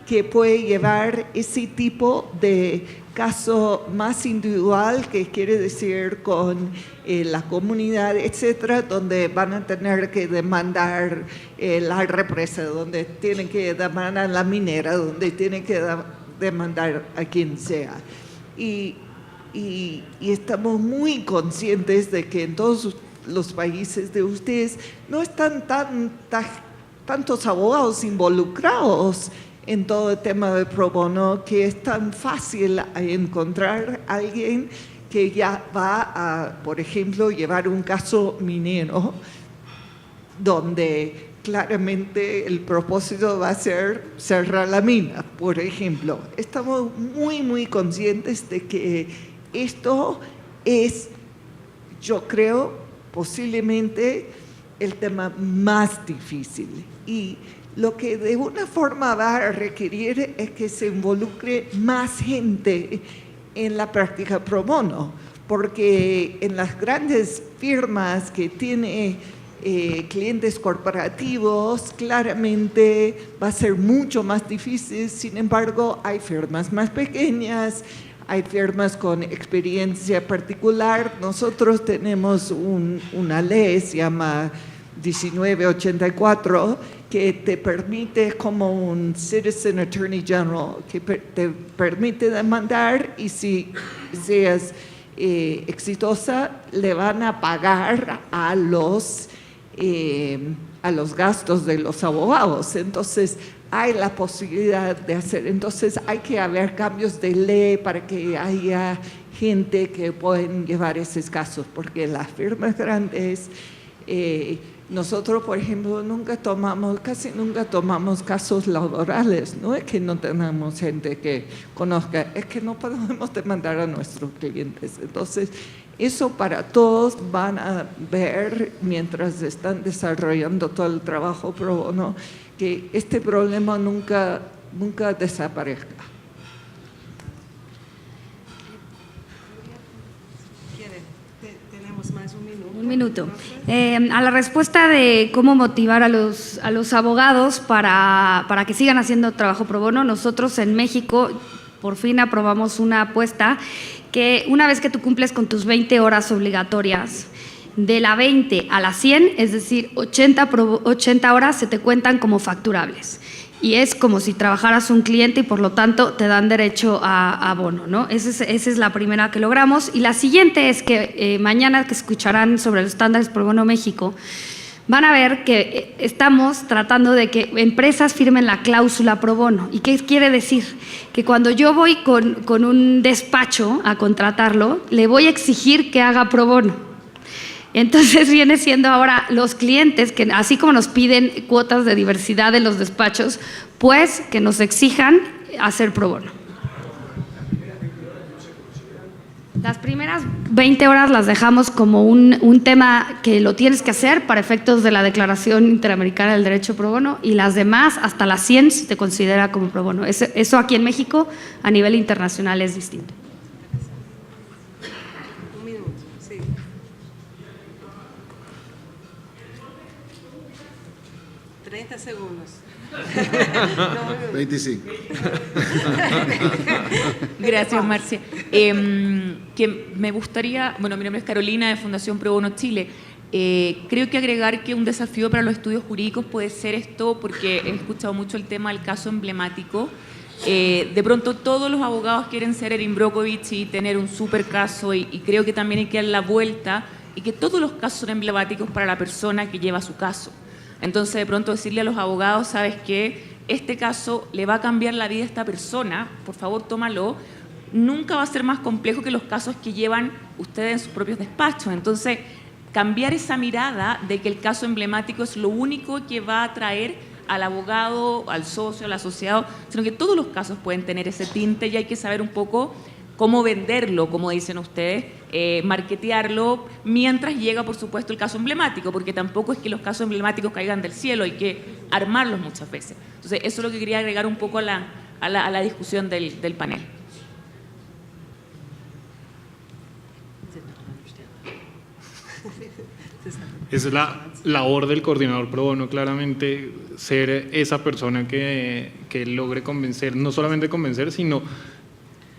que puede llevar ese tipo de caso más individual, que quiere decir con la comunidad, etcétera, donde van a tener que demandar la represa, donde tienen que demandar la minera, donde tienen que demandar a quien sea. Y estamos muy conscientes de que en todos los países de ustedes no están tantos abogados involucrados en todo el tema de pro bono, que es tan fácil encontrar a alguien que ya va a, por ejemplo, llevar un caso minero donde claramente el propósito va a ser cerrar la mina, por ejemplo. Estamos muy, muy conscientes de que esto es, yo creo, posiblemente el tema más difícil. Y lo que de una forma va a requerir es que se involucre más gente en la práctica pro bono, porque en las grandes firmas que tiene clientes corporativos, claramente va a ser mucho más difícil. Sin embargo, hay firmas más pequeñas, hay firmas con experiencia particular. Nosotros tenemos una ley, se llama 1984, que te permite, como un Citizen Attorney General, que te permite demandar, y si seas exitosa, le van a pagar a los gastos de los abogados. Entonces hay la posibilidad de hacer, entonces hay que haber cambios de ley para que haya gente que pueden llevar esos casos, porque las firmas grandes, nosotros, por ejemplo, casi nunca tomamos casos laborales. No es que no tenemos gente que conozca, es que no podemos demandar a nuestros clientes. Entonces, eso para todos van a ver, mientras están desarrollando todo el trabajo pro bono, que este problema nunca desaparezca. Tenemos más un minuto. Un minuto. A la respuesta de cómo motivar a los abogados para que sigan haciendo trabajo pro bono, nosotros en México por fin aprobamos una apuesta que una vez que tú cumples con tus 20 horas obligatorias, de la 20 a la 100, es decir, 80 horas se te cuentan como facturables. Y es como si trabajaras un cliente y por lo tanto te dan derecho a bono, ¿no? Esa es la primera que logramos. Y la siguiente es que mañana que escucharán sobre los estándares pro bono México, van a ver que estamos tratando de que empresas firmen la cláusula pro bono. ¿Y qué quiere decir? Que cuando yo voy con un despacho a contratarlo, le voy a exigir que haga pro bono. Entonces viene siendo ahora los clientes que así como nos piden cuotas de diversidad de los despachos, pues que nos exijan hacer pro bono. Las primeras 20 horas las dejamos como un tema que lo tienes que hacer para efectos de la Declaración Interamericana del Derecho Pro Bono, y las demás hasta las 100 se te considera como pro bono. Eso aquí en México a nivel internacional es distinto. Un minuto, sí. 30 segundos. 25. Gracias, Marcia. Que me gustaría, bueno, mi nombre es Carolina de Fundación Pro Bono Chile. Creo que agregar que un desafío para los estudios jurídicos puede ser esto, porque he escuchado mucho el tema del caso emblemático. De pronto todos los abogados quieren ser Erin Brockovich y tener un super caso, y creo que también hay que dar la vuelta y que todos los casos son emblemáticos para la persona que lleva su caso. Entonces, de pronto decirle a los abogados, ¿sabes qué? Este caso le va a cambiar la vida a esta persona, por favor, tómalo. Nunca va a ser más complejo que los casos que llevan ustedes en sus propios despachos. Entonces, cambiar esa mirada de que el caso emblemático es lo único que va a atraer al abogado, al socio, al asociado, sino que todos los casos pueden tener ese tinte y hay que saber un poco cómo venderlo, como dicen ustedes, marketearlo, mientras llega, por supuesto, el caso emblemático, porque tampoco es que los casos emblemáticos caigan del cielo, hay que armarlos muchas veces. Entonces, eso es lo que quería agregar un poco a la discusión del panel. Es la labor del coordinador pro bono, claramente, ser esa persona que logre convencer, no solamente convencer, sino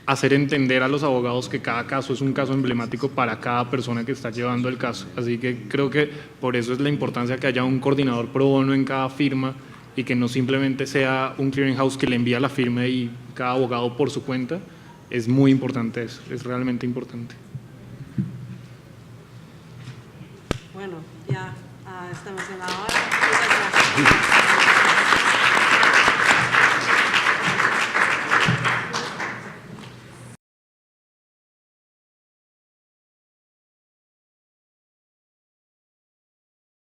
hacer entender a los abogados que cada caso es un caso emblemático para cada persona que está llevando el caso. Así que creo que por eso es la importancia que haya un coordinador pro bono en cada firma y que no simplemente sea un clearinghouse que le envía la firma y cada abogado por su cuenta. Es muy importante eso, es realmente importante. Bueno, ya estamos en la hora. Muchas gracias.